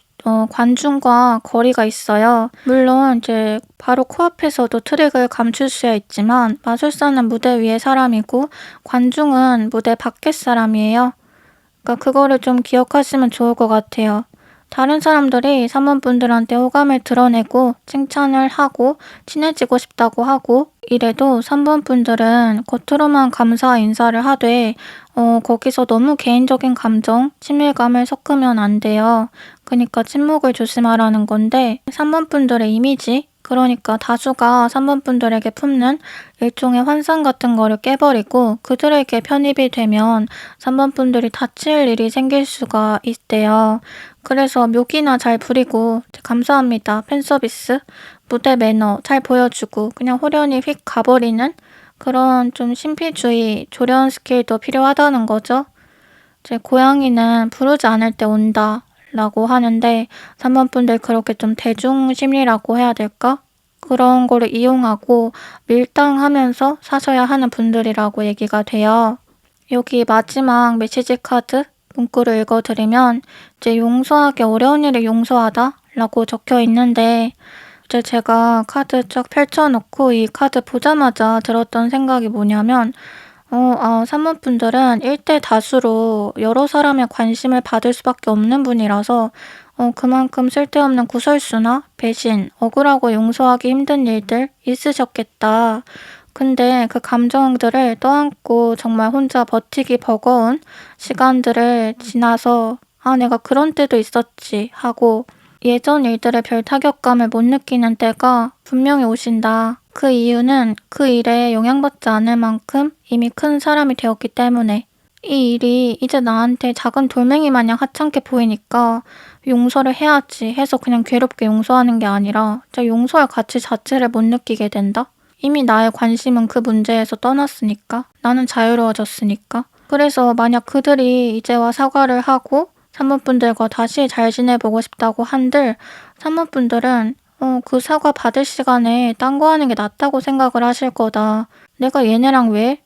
관중과 거리가 있어요. 물론 이제 바로 코앞에서도 트릭을 감출 수야 있지만 마술사는 무대 위의 사람이고 관중은 무대 밖의 사람이에요. 그러니까 그거를 좀 기억하시면 좋을 것 같아요. 다른 사람들이 산문분들한테 호감을 드러내고 칭찬을 하고 친해지고 싶다고 하고 이래도 산문분들은 겉으로만 감사 인사를 하되 거기서 너무 개인적인 감정, 친밀감을 섞으면 안 돼요. 그러니까 침묵을 조심하라는 건데 산문분들의 이미지, 그러니까 다수가 산문분들에게 품는 일종의 환상 같은 거를 깨버리고 그들에게 편입이 되면 산문분들이 다칠 일이 생길 수가 있대요. 그래서 묘기나 잘 부리고 감사합니다. 팬서비스, 무대 매너 잘 보여주고 그냥 호련히 휙 가버리는 그런 좀 신비주의, 조련 스킬도 필요하다는 거죠. 제 고양이는 부르지 않을 때 온다 라고 하는데 3번분들 그렇게 좀 대중심리라고 해야 될까? 그런 거를 이용하고 밀당하면서 사셔야 하는 분들이라고 얘기가 돼요. 여기 마지막 메시지 카드 문구를 읽어드리면 이제 용서하기 어려운 일을 용서하다 라고 적혀 있는데 이제 제가 카드 쫙 펼쳐놓고 이 카드 보자마자 들었던 생각이 뭐냐면 산모분들은 일대 다수로 여러 사람의 관심을 받을 수밖에 없는 분이라서 그만큼 쓸데없는 구설수나 배신, 억울하고 용서하기 힘든 일들 있으셨겠다. 근데 그 감정들을 떠안고 정말 혼자 버티기 버거운 시간들을 지나서 아, 내가 그런 때도 있었지 하고 예전 일들의 별 타격감을 못 느끼는 때가 분명히 오신다. 그 이유는 그 일에 영향받지 않을 만큼 이미 큰 사람이 되었기 때문에 이 일이 이제 나한테 작은 돌멩이 마냥 하찮게 보이니까 용서를 해야지 해서 그냥 괴롭게 용서하는 게 아니라 진짜 용서할 가치 자체를 못 느끼게 된다? 이미 나의 관심은 그 문제에서 떠났으니까. 나는 자유로워졌으니까. 그래서 만약 그들이 이제와 사과를 하고 산모분들과 다시 잘 지내보고 싶다고 한들 산모분들은 그 사과 받을 시간에 딴 거 하는 게 낫다고 생각을 하실 거다. 내가 얘네랑 왜?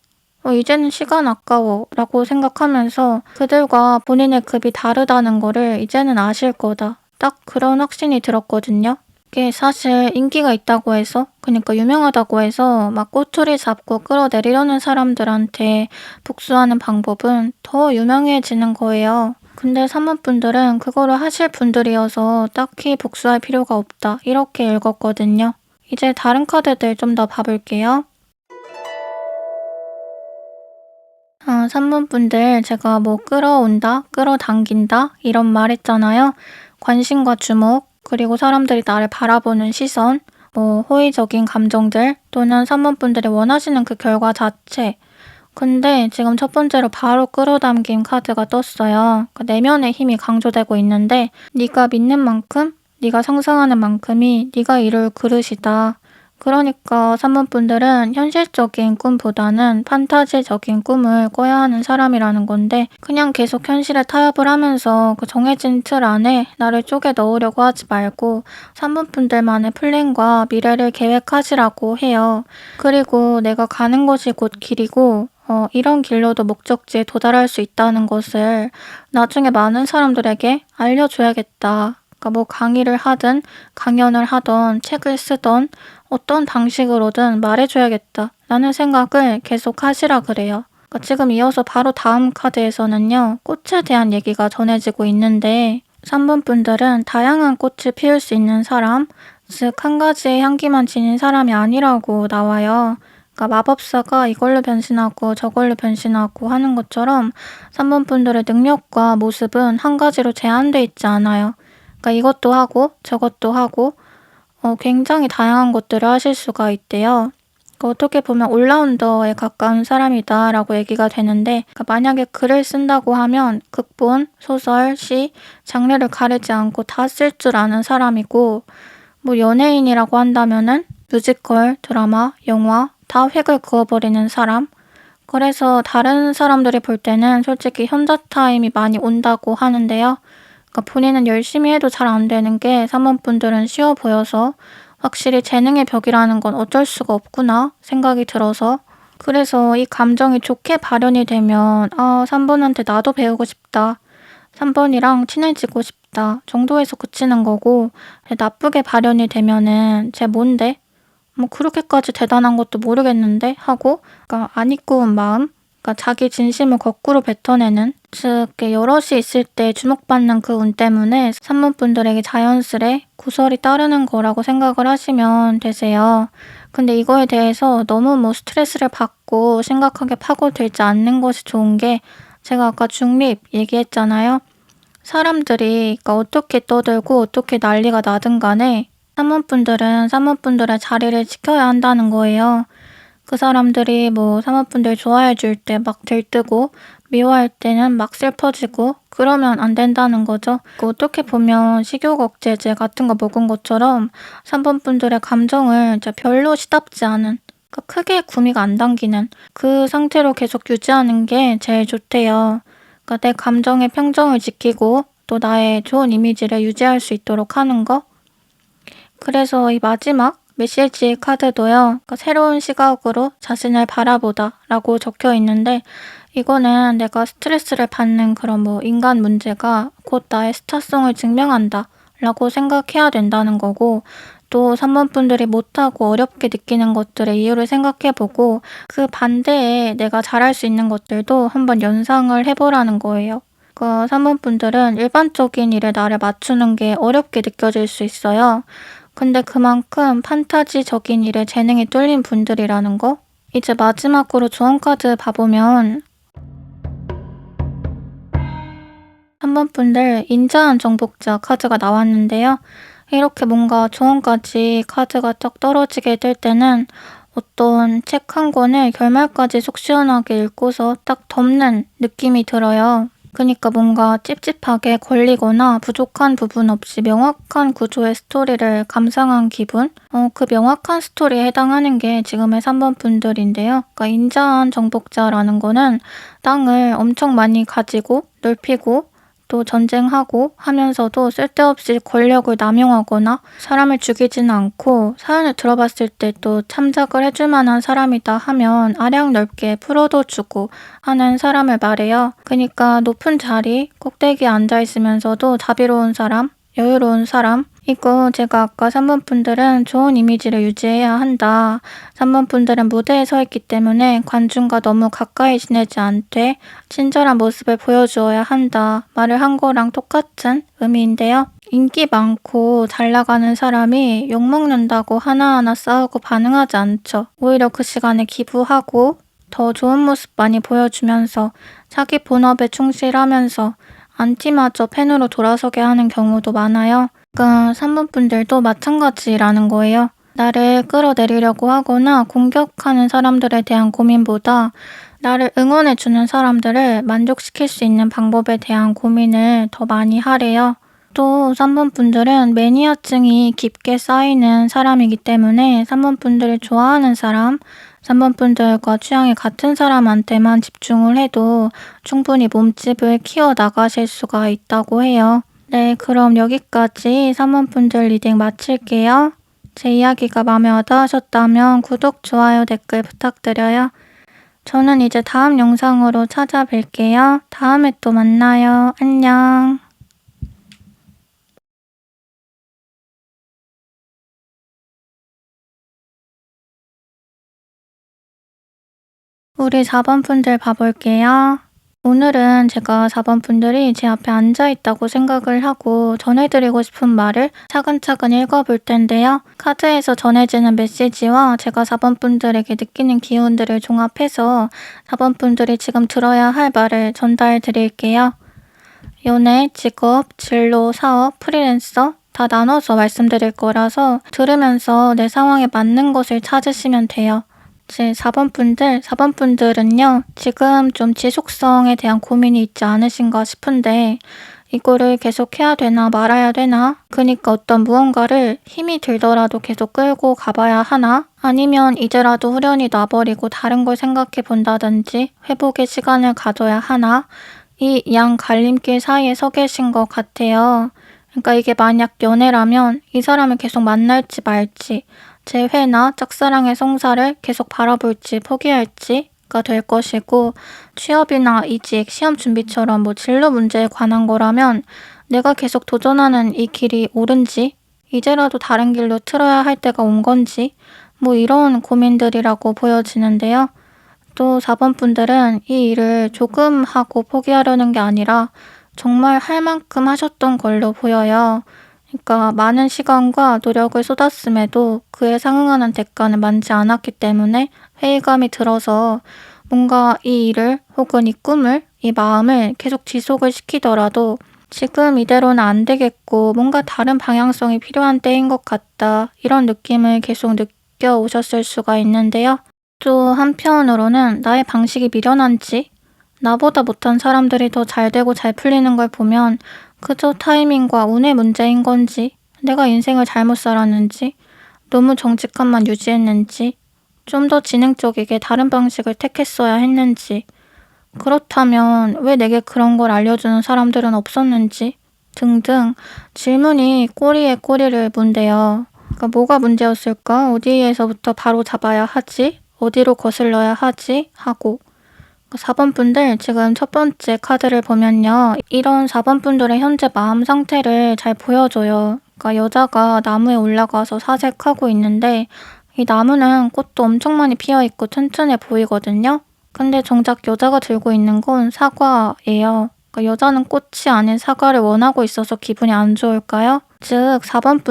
이제는 시간 아까워 라고 생각하면서 그들과 본인의 급이 다르다는 거를 이제는 아실 거다. 딱 그런 확신이 들었거든요. 이게 사실 인기가 있다고 해서, 그러니까 유명하다고 해서 막 꼬투리 잡고 끌어내리려는 사람들한테 복수하는 방법은 더 유명해지는 거예요. 근데 사모분들은 그거를 하실 분들이어서 딱히 복수할 필요가 없다, 이렇게 읽었거든요. 이제 다른 카드들 좀 더 봐볼게요. 산문분들, 제가 뭐 끌어온다, 끌어당긴다 이런 말 했잖아요. 관심과 주목, 그리고 사람들이 나를 바라보는 시선, 뭐 호의적인 감정들, 또는 산문분들이 원하시는 그 결과 자체. 근데 지금 첫 번째로 바로 끌어당김 카드가 떴어요. 그러니까 내면의 힘이 강조되고 있는데, 네가 믿는 만큼, 네가 상상하는 만큼이 네가 이룰 그릇이다. 그러니까 산문분들은 현실적인 꿈보다는 판타지적인 꿈을 꿔야 하는 사람이라는 건데, 그냥 계속 현실에 타협을 하면서 그 정해진 틀 안에 나를 쪼개 넣으려고 하지 말고 산문분들만의 플랜과 미래를 계획하시라고 해요. 그리고 내가 가는 것이 곧 길이고, 이런 길로도 목적지에 도달할 수 있다는 것을 나중에 많은 사람들에게 알려줘야겠다. 그러니까 뭐 강의를 하든 강연을 하던 책을 쓰던 어떤 방식으로든 말해줘야겠다 라는 생각을 계속 하시라 그래요. 그러니까 지금 이어서 바로 다음 카드에서는요, 꽃에 대한 얘기가 전해지고 있는데, 3번 분들은 다양한 꽃을 피울 수 있는 사람, 즉 한 가지의 향기만 지닌 사람이 아니라고 나와요. 그러니까 마법사가 이걸로 변신하고 저걸로 변신하고 하는 것처럼 3번 분들의 능력과 모습은 한 가지로 제한돼 있지 않아요. 그러니까 이것도 하고 저것도 하고 굉장히 다양한 것들을 하실 수가 있대요. 그러니까 어떻게 보면 올라운더에 가까운 사람이다 라고 얘기가 되는데, 그러니까 만약에 글을 쓴다고 하면 극본, 소설, 시, 장르를 가리지 않고 다 쓸 줄 아는 사람이고, 뭐 연예인이라고 한다면은 뮤지컬, 드라마, 영화 다 획을 그어버리는 사람. 그래서 다른 사람들이 볼 때는 솔직히 현자 타임이 많이 온다고 하는데요. 그러니까 본인은 열심히 해도 잘 안 되는 게 사모분들은 쉬워 보여서 확실히 재능의 벽이라는 건 어쩔 수가 없구나 생각이 들어서, 그래서 이 감정이 좋게 발현이 되면 3번한테 나도 배우고 싶다, 3번이랑 친해지고 싶다 정도에서 그치는 거고, 나쁘게 발현이 되면은 쟤 뭔데? 뭐 그렇게까지 대단한 것도 모르겠는데 하고, 그러니까 안 이꾸은 마음, 그러니까 자기 진심을 거꾸로 뱉어내는, 즉 여럿이 있을 때 주목받는 그 운 때문에 산문분들에게 자연스레 구설이 따르는 거라고 생각을 하시면 되세요. 근데 이거에 대해서 너무 뭐 스트레스를 받고 심각하게 파고들지 않는 것이 좋은 게, 제가 아까 중립 얘기했잖아요. 사람들이 그러니까 어떻게 떠들고 어떻게 난리가 나든 간에 사모분들은 사모분들의 자리를 지켜야 한다는 거예요. 그 사람들이 뭐 사모분들 좋아해 줄 때 막 들뜨고 미워할 때는 막 슬퍼지고 그러면 안 된다는 거죠. 어떻게 보면 식욕 억제제 같은 거 먹은 것처럼 3번 분들의 감정을 진짜 별로 시답지 않은, 그러니까 크게 구미가 안 당기는 그 상태로 계속 유지하는 게 제일 좋대요. 그러니까 내 감정의 평정을 지키고 또 나의 좋은 이미지를 유지할 수 있도록 하는 거. 그래서 이 마지막 메시지 카드도요, 그러니까 새로운 시각으로 자신을 바라보다 라고 적혀 있는데, 이거는 내가 스트레스를 받는 그런 뭐 인간 문제가 곧 나의 스타성을 증명한다 라고 생각해야 된다는 거고, 또 3번 분들이 못하고 어렵게 느끼는 것들의 이유를 생각해보고 그 반대에 내가 잘할 수 있는 것들도 한번 연상을 해보라는 거예요. 그 3번 분들은 일반적인 일에 나를 맞추는 게 어렵게 느껴질 수 있어요. 근데 그만큼 판타지적인 일에 재능이 뚫린 분들이라는 거? 이제 마지막으로 조언 카드 봐보면 3번 분들 인자한 정복자 카드가 나왔는데요. 이렇게 뭔가 조언까지 카드가 딱 떨어지게 될 때는 어떤 책 한 권을 결말까지 속 시원하게 읽고서 딱 덮는 느낌이 들어요. 그러니까 뭔가 찝찝하게 걸리거나 부족한 부분 없이 명확한 구조의 스토리를 감상한 기분? 그 명확한 스토리에 해당하는 게 지금의 3번 분들인데요. 그러니까 인자한 정복자라는 거는 땅을 엄청 많이 가지고 넓히고 또 전쟁하고 하면서도 쓸데없이 권력을 남용하거나 사람을 죽이지는 않고 사연을 들어봤을 때 또 참작을 해줄 만한 사람이다 하면 아량 넓게 풀어도 주고 하는 사람을 말해요. 그러니까 높은 자리, 꼭대기에 앉아있으면서도 자비로운 사람, 여유로운 사람, 이거 제가 아까 3번 분들은 좋은 이미지를 유지해야 한다. 3번 분들은 무대에 서 있기 때문에 관중과 너무 가까이 지내지 않되 친절한 모습을 보여주어야 한다. 말을 한 거랑 똑같은 의미인데요. 인기 많고 잘 나가는 사람이 욕먹는다고 하나하나 싸우고 반응하지 않죠. 오히려 그 시간에 기부하고 더 좋은 모습 많이 보여주면서 자기 본업에 충실하면서 안티마저 팬으로 돌아서게 하는 경우도 많아요. 그러니까 3번 분들도 마찬가지라는 거예요. 나를 끌어내리려고 하거나 공격하는 사람들에 대한 고민보다 나를 응원해주는 사람들을 만족시킬 수 있는 방법에 대한 고민을 더 많이 하래요. 또 3번 분들은 매니아증이 깊게 쌓이는 사람이기 때문에 3번 분들을 좋아하는 사람, 3번 분들과 취향이 같은 사람한테만 집중을 해도 충분히 몸집을 키워나가실 수가 있다고 해요. 네, 그럼 여기까지 3번 분들 리딩 마칠게요. 제 이야기가 마음에 와닿으셨다면 구독, 좋아요, 댓글 부탁드려요. 저는 이제 다음 영상으로 찾아뵐게요. 다음에 또 만나요. 안녕. 우리 4번 분들 봐볼게요. 오늘은 제가 4번 분들이 제 앞에 앉아있다고 생각을 하고 전해드리고 싶은 말을 차근차근 읽어볼 텐데요. 카드에서 전해지는 메시지와 제가 4번 분들에게 느끼는 기운들을 종합해서 4번 분들이 지금 들어야 할 말을 전달 드릴게요. 연애, 직업, 진로, 사업, 프리랜서 다 나눠서 말씀드릴 거라서 들으면서 내 상황에 맞는 것을 찾으시면 돼요. 제 4번 분들은요, 지금 좀 지속성에 대한 고민이 있지 않으신가 싶은데, 이거를 계속 해야 되나 말아야 되나? 그니까 어떤 무언가를 힘이 들더라도 계속 끌고 가봐야 하나? 아니면 이제라도 후련히 놔버리고 다른 걸 생각해 본다든지 회복의 시간을 가져야 하나? 이 양 갈림길 사이에 서 계신 것 같아요. 그러니까 이게 만약 연애라면 이 사람을 계속 만날지 말지, 제 회나 짝사랑의 성사를 계속 바라볼지 포기할지가 될 것이고, 취업이나 이직, 시험 준비처럼 진로 문제에 관한 거라면 내가 계속 도전하는 이 길이 옳은지, 이제라도 다른 길로 틀어야 할 때가 온 건지, 이런 고민들이라고 보여지는데요. 또 4번 분들은 이 일을 조금 하고 포기하려는 게 아니라 정말 할 만큼 하셨던 걸로 보여요. 그러니까 많은 시간과 노력을 쏟았음에도 그에 상응하는 대가는 많지 않았기 때문에 회의감이 들어서 뭔가 이 일을 혹은 이 꿈을, 이 마음을 계속 지속을 시키더라도 지금 이대로는 안 되겠고 뭔가 다른 방향성이 필요한 때인 것 같다. 이런 느낌을 계속 느껴오셨을 수가 있는데요. 또 한편으로는 나의 방식이 미련한지, 나보다 못한 사람들이 더 잘 되고 잘 풀리는 걸 보면 그저 타이밍과 운의 문제인 건지, 내가 인생을 잘못 살았는지, 너무 정직함만 유지했는지, 좀 더 지능적이게 다른 방식을 택했어야 했는지, 그렇다면 왜 내게 그런 걸 알려주는 사람들은 없었는지 등등 질문이 꼬리에 꼬리를 문대요. 그러니까 뭐가 문제였을까? 어디에서부터 바로 잡아야 하지? 어디로 거슬러야 하지? 하고 4번 분들 지금 첫 번째 카드를 보면요. 이런 4번 분들의 현재 마음 상태를 잘 보여줘요. 그러니까 여자가 나무에 올라가서 사색하고 있는데 이 나무는 꽃도 엄청 많이 피어있고 튼튼해 보이거든요. 근데 정작 여자가 들고 있는 건 사과예요. 그러니까 여자는 꽃이 아닌 사과를 원하고 있어서 기분이 안 좋을까요? 즉 4번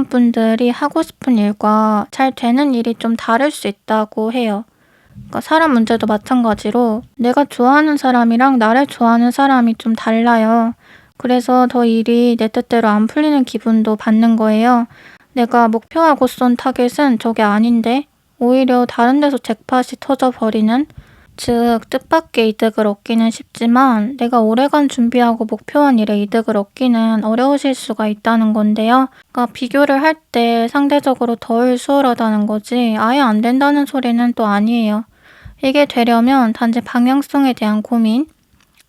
분들이 하고 싶은 일과 잘 되는 일이 좀 다를 수 있다고 해요. 그러니까 사람 문제도 마찬가지로 내가 좋아하는 사람이랑 나를 좋아하는 사람이 좀 달라요. 그래서 더 일이 내 뜻대로 안 풀리는 기분도 받는 거예요. 내가 목표하고 쏜 타겟은 저게 아닌데 오히려 다른 데서 잭팟이 터져버리는, 즉 뜻밖의 이득을 얻기는 쉽지만 내가 오래간 준비하고 목표한 일에 이득을 얻기는 어려우실 수가 있다는 건데요. 그러니까 비교를 할 때 상대적으로 덜 수월하다는 거지 아예 안 된다는 소리는 또 아니에요. 이게 되려면 단지 방향성에 대한 고민,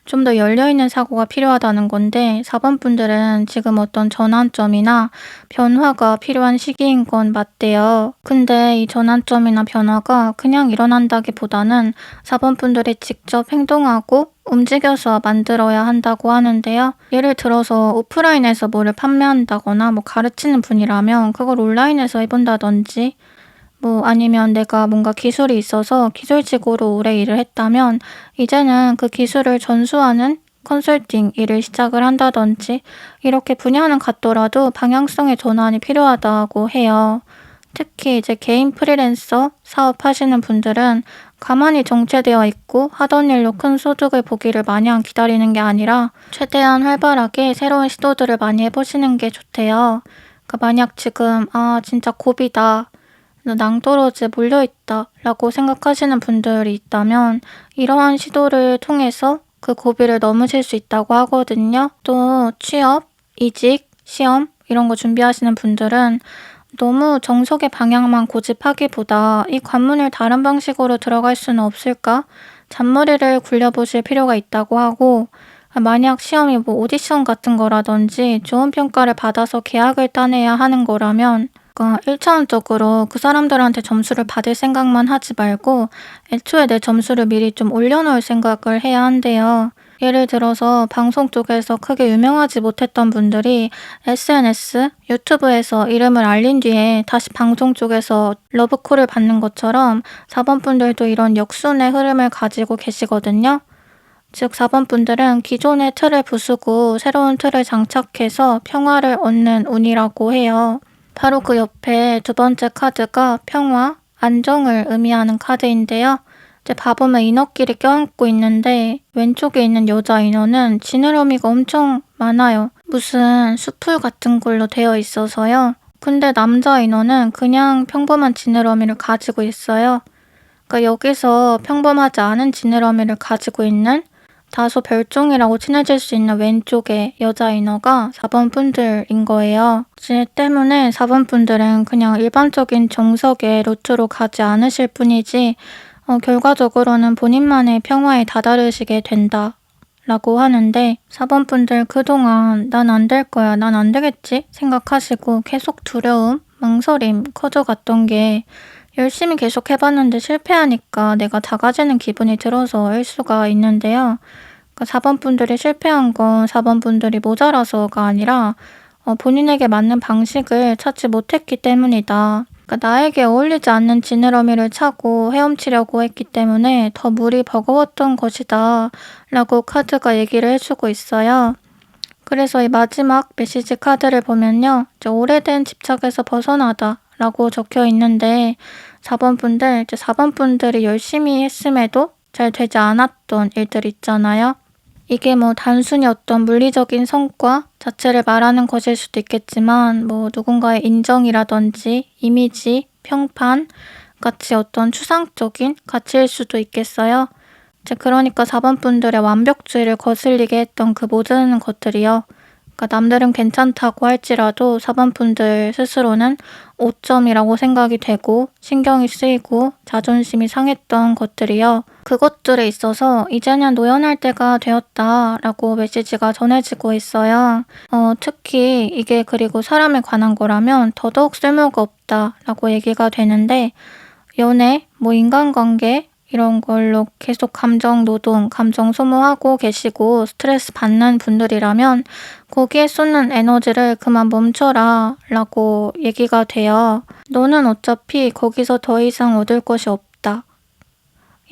좀 더 열려있는 사고가 필요하다는 건데 4번 분들은 지금 어떤 전환점이나 변화가 필요한 시기인 건 맞대요. 근데 이 전환점이나 변화가 그냥 일어난다기보다는 4번 분들이 직접 행동하고 움직여서 만들어야 한다고 하는데요. 예를 들어서 오프라인에서 뭐를 판매한다거나 가르치는 분이라면 그걸 온라인에서 해본다든지 아니면 내가 뭔가 기술이 있어서 기술직으로 오래 일을 했다면 이제는 그 기술을 전수하는 컨설팅 일을 시작을 한다든지 이렇게 분야는 같더라도 방향성의 전환이 필요하다고 해요. 특히 이제 개인 프리랜서 사업하시는 분들은 가만히 정체되어 있고 하던 일로 큰 소득을 보기를 마냥 기다리는 게 아니라 최대한 활발하게 새로운 시도들을 많이 해보시는 게 좋대요. 그러니까 만약 지금 진짜 고비다. 낭떠러지에 몰려있다 라고 생각하시는 분들이 있다면 이러한 시도를 통해서 그 고비를 넘으실 수 있다고 하거든요. 또 취업, 이직, 시험 이런 거 준비하시는 분들은 너무 정석의 방향만 고집하기보다 이 관문을 다른 방식으로 들어갈 수는 없을까? 잔머리를 굴려보실 필요가 있다고 하고 만약 시험이 오디션 같은 거라든지 좋은 평가를 받아서 계약을 따내야 하는 거라면 그러니까 1차원적으로 그 사람들한테 점수를 받을 생각만 하지 말고 애초에 내 점수를 미리 좀 올려놓을 생각을 해야 한대요. 예를 들어서 방송 쪽에서 크게 유명하지 못했던 분들이 SNS, 유튜브에서 이름을 알린 뒤에 다시 방송 쪽에서 러브콜을 받는 것처럼 4번 분들도 이런 역순의 흐름을 가지고 계시거든요. 즉 4번 분들은 기존의 틀을 부수고 새로운 틀을 장착해서 평화를 얻는 운이라고 해요. 바로 그 옆에 두 번째 카드가 평화, 안정을 의미하는 카드인데요. 이제 봐보면 인어끼리 껴안고 있는데 왼쪽에 있는 여자 인어는 지느러미가 엄청 많아요. 무슨 수풀 같은 걸로 되어 있어서요. 근데 남자 인어는 그냥 평범한 지느러미를 가지고 있어요. 그러니까 여기서 평범하지 않은 지느러미를 가지고 있는 다소 별종이라고 친해질 수 있는 왼쪽의 여자 인어가 4번 분들인 거예요. 그 때문에 4번 분들은 그냥 일반적인 정석의 루트로 가지 않으실 뿐이지 결과적으로는 본인만의 평화에 다다르시게 된다. 라고 하는데 4번 분들 그동안 난 안 될 거야, 난 안 되겠지 생각하시고 계속 두려움, 망설임 커져갔던 게 열심히 계속 해봤는데 실패하니까 내가 작아지는 기분이 들어서일 수가 있는데요. 그러니까 4번 분들이 실패한 건 4번 분들이 모자라서가 아니라 본인에게 맞는 방식을 찾지 못했기 때문이다. 그러니까 나에게 어울리지 않는 지느러미를 차고 헤엄치려고 했기 때문에 더 물이 버거웠던 것이다 라고 카드가 얘기를 해주고 있어요. 그래서 이 마지막 메시지 카드를 보면요. 오래된 집착에서 벗어나다 라고 적혀 있는데 4번 분들, 이제 4번 분들이 열심히 했음에도 잘 되지 않았던 일들 있잖아요. 이게 단순히 어떤 물리적인 성과 자체를 말하는 것일 수도 있겠지만 누군가의 인정이라든지 이미지, 평판 같이 어떤 추상적인 가치일 수도 있겠어요. 이제 그러니까 4번 분들의 완벽주의를 거슬리게 했던 그 모든 것들이요. 그러니까 남들은 괜찮다고 할지라도 4번 분들 스스로는 5점이라고 생각이 되고 신경이 쓰이고 자존심이 상했던 것들이요. 그것들에 있어서 이제는 노연할 때가 되었다라고 메시지가 전해지고 있어요. 특히 이게 그리고 사람에 관한 거라면 더더욱 쓸모가 없다라고 얘기가 되는데 연애, 인간관계 이런 걸로 계속 감정 노동, 감정 소모하고 계시고 스트레스 받는 분들이라면 거기에 쏟는 에너지를 그만 멈춰라 라고 얘기가 돼요. 너는 어차피 거기서 더 이상 얻을 것이 없다.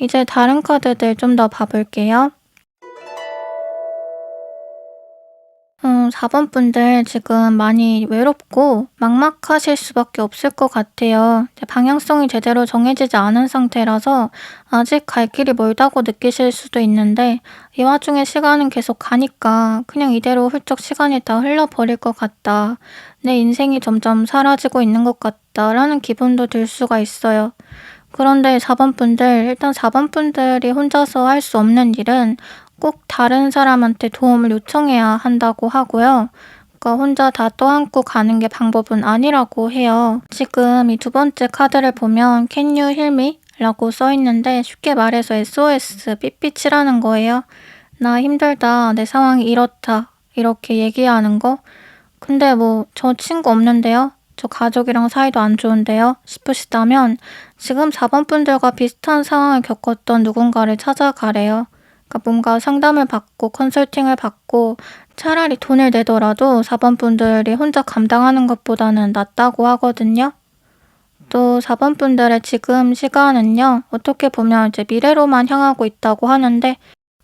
이제 다른 카드들 좀 더 봐볼게요. 4번 분들 지금 많이 외롭고 막막하실 수밖에 없을 것 같아요. 방향성이 제대로 정해지지 않은 상태라서 아직 갈 길이 멀다고 느끼실 수도 있는데 이 와중에 시간은 계속 가니까 그냥 이대로 훌쩍 시간이 다 흘러버릴 것 같다. 내 인생이 점점 사라지고 있는 것 같다라는 기분도 들 수가 있어요. 그런데 4번 분들, 일단 4번 분들이 혼자서 할 수 없는 일은 꼭 다른 사람한테 도움을 요청해야 한다고 하고요. 그러니까 혼자 다 떠안고 가는 게 방법은 아니라고 해요. 지금 이 두 번째 카드를 보면 Can you hear me? 라고 써 있는데 쉽게 말해서 SOS 삐삐치라는 거예요. 나 힘들다, 내 상황이 이렇다 이렇게 얘기하는 거? 근데 뭐 저 친구 없는데요? 저 가족이랑 사이도 안 좋은데요? 싶으시다면 지금 4번 분들과 비슷한 상황을 겪었던 누군가를 찾아가래요. 그러니까 뭔가 상담을 받고 컨설팅을 받고 차라리 돈을 내더라도 4번 분들이 혼자 감당하는 것보다는 낫다고 하거든요. 또 4번 분들의 지금 시간은요, 어떻게 보면 이제 미래로만 향하고 있다고 하는데,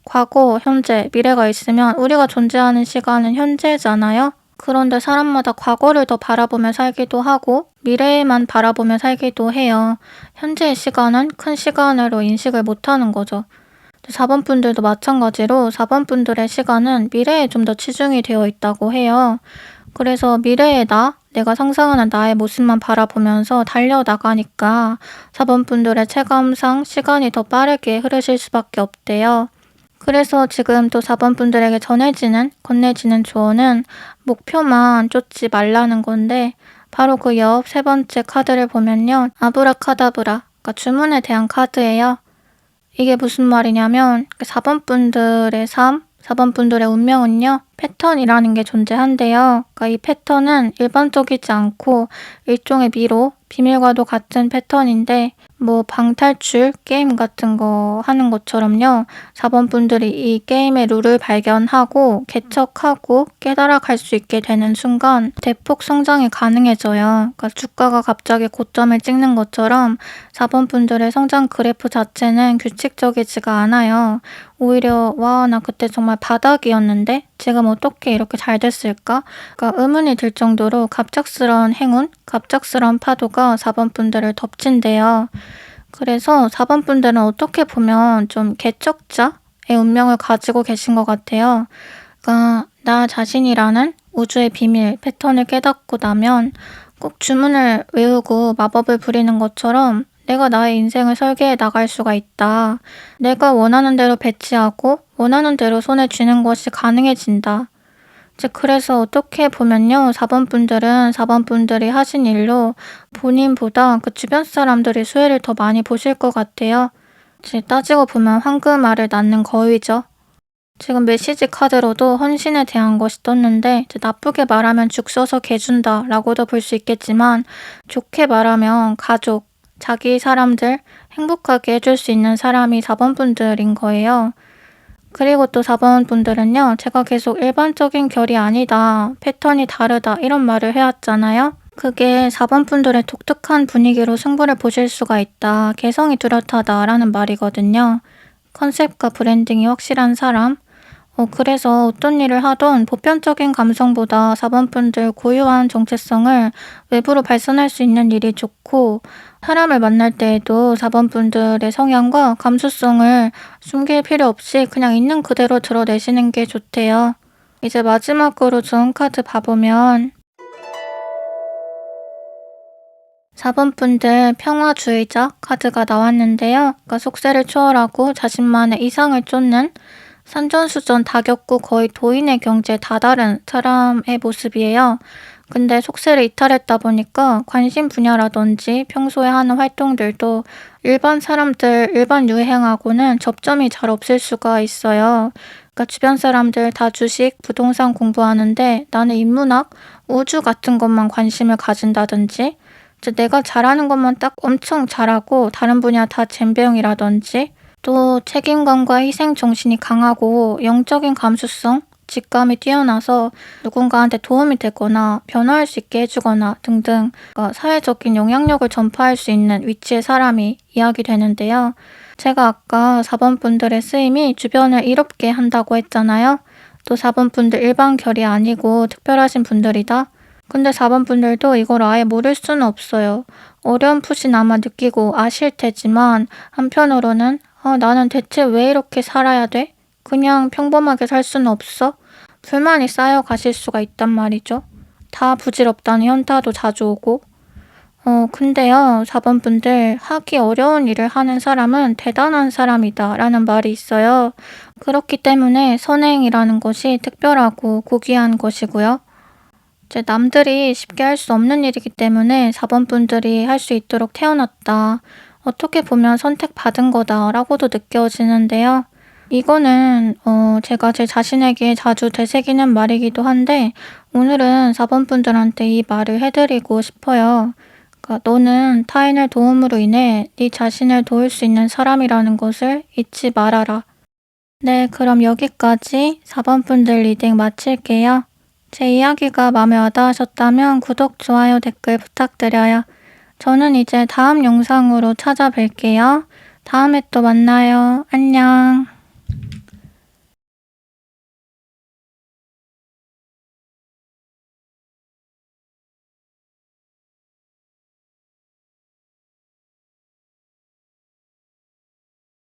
과거, 현재, 미래가 있으면 우리가 존재하는 시간은 현재잖아요? 그런데 사람마다 과거를 더 바라보며 살기도 하고, 미래에만 바라보며 살기도 해요. 현재의 시간은 큰 시간으로 인식을 못하는 거죠. 4번 분들도 마찬가지로 4번 분들의 시간은 미래에 좀 더 치중이 되어 있다고 해요. 그래서 미래의 나, 내가 상상하는 나의 모습만 바라보면서 달려나가니까 4번 분들의 체감상 시간이 더 빠르게 흐르실 수밖에 없대요. 그래서 지금 또 4번 분들에게 건네지는 조언은 목표만 쫓지 말라는 건데, 바로 그 옆 세 번째 카드를 보면요. 아브라카다브라, 그러니까 주문에 대한 카드예요. 이게 무슨 말이냐면 4번 분들의 삶, 4번 분들의 운명은요. 패턴이라는 게 존재한대요. 그러니까 이 패턴은 일반적이지 않고 일종의 미로, 비밀과도 같은 패턴인데 뭐 방탈출 게임 같은 거 하는 것처럼요. 4번 분들이 이 게임의 룰을 발견하고 개척하고 깨달아갈 수 있게 되는 순간 대폭 성장이 가능해져요. 그러니까 주가가 갑자기 고점을 찍는 것처럼 4번 분들의 성장 그래프 자체는 규칙적이지가 않아요. 오히려 와, 나 그때 정말 바닥이었는데 지금 어떻게 이렇게 잘 됐을까? 그러니까 의문이 들 정도로 갑작스러운 행운, 갑작스러운 파도가 4번 분들을 덮친대요. 그래서 4번 분들은 어떻게 보면 좀 개척자의 운명을 가지고 계신 것 같아요. 그러니까 나 자신이라는 우주의 비밀, 패턴을 깨닫고 나면 꼭 주문을 외우고 마법을 부리는 것처럼 내가 나의 인생을 설계해 나갈 수가 있다. 내가 원하는 대로 배치하고 원하는 대로 손에 쥐는 것이 가능해진다. 이제 그래서 어떻게 보면요. 4번 분들은 4번 분들이 하신 일로 본인보다 그 주변 사람들이 수혜를 더 많이 보실 것 같아요. 이제 따지고 보면 황금알을 낳는 거위죠. 지금 메시지 카드로도 헌신에 대한 것이 떴는데 이제 나쁘게 말하면 죽 써서 개준다 라고도 볼 수 있겠지만 좋게 말하면 가족, 자기 사람들 행복하게 해줄 수 있는 사람이 4번 분들인 거예요. 그리고 또 4번 분들은요. 제가 계속 일반적인 결이 아니다, 패턴이 다르다 이런 말을 해왔잖아요. 그게 4번 분들의 독특한 분위기로 승부를 보실 수가 있다, 개성이 뚜렷하다라는 말이거든요. 컨셉과 브랜딩이 확실한 사람, 그래서 어떤 일을 하던 보편적인 감성보다 4번 분들 고유한 정체성을 외부로 발산할 수 있는 일이 좋고, 사람을 만날 때에도 4번 분들의 성향과 감수성을 숨길 필요 없이 그냥 있는 그대로 드러내시는 게 좋대요. 이제 마지막으로 좋은 카드 봐보면 4번 분들 평화주의자 카드가 나왔는데요. 그러니까 속세를 초월하고 자신만의 이상을 쫓는 산전수전 다 겪고 거의 도인의 경지에 다다른 사람의 모습이에요. 근데 속세를 이탈했다 보니까 관심 분야라든지 평소에 하는 활동들도 일반 사람들, 일반 유행하고는 접점이 잘 없을 수가 있어요. 그러니까 주변 사람들 다 주식, 부동산 공부하는데 나는 인문학, 우주 같은 것만 관심을 가진다든지, 이제 내가 잘하는 것만 딱 엄청 잘하고 다른 분야 다 젬병이라든지, 또 책임감과 희생 정신이 강하고 영적인 감수성, 직감이 뛰어나서 누군가한테 도움이 되거나 변화할 수 있게 해주거나 등등, 그러니까 사회적인 영향력을 전파할 수 있는 위치의 사람이 이야기되는데요. 제가 아까 4번 분들의 쓰임이 주변을 이롭게 한다고 했잖아요. 또 4번 분들 일반 결이 아니고 특별하신 분들이다. 근데 4번 분들도 이걸 아예 모를 수는 없어요. 어렴풋이 아마 느끼고 아실 테지만 한편으로는 나는 대체 왜 이렇게 살아야 돼? 그냥 평범하게 살 수는 없어? 불만이 쌓여 가실 수가 있단 말이죠. 다 부질없다는 현타도 자주 오고. 근데요, 4번 분들, 하기 어려운 일을 하는 사람은 대단한 사람이다 라는 말이 있어요. 그렇기 때문에 선행이라는 것이 특별하고 고귀한 것이고요. 이제 남들이 쉽게 할 수 없는 일이기 때문에 4번 분들이 할 수 있도록 태어났다, 어떻게 보면 선택받은 거다 라고도 느껴지는데요. 이거는 제가 제 자신에게 자주 되새기는 말이기도 한데 오늘은 4번 분들한테 이 말을 해 드리고 싶어요. 그러니까 "너는 타인의 도움으로 인해 네 자신을 도울 수 있는 사람이라는 것을 잊지 말아라." 네, 그럼 여기까지 4번 분들 리딩 마칠게요. 제 이야기가 마음에 와 닿으셨다면 구독, 좋아요, 댓글 부탁드려요. 저는 이제 다음 영상으로 찾아뵐게요. 다음에 또 만나요. 안녕.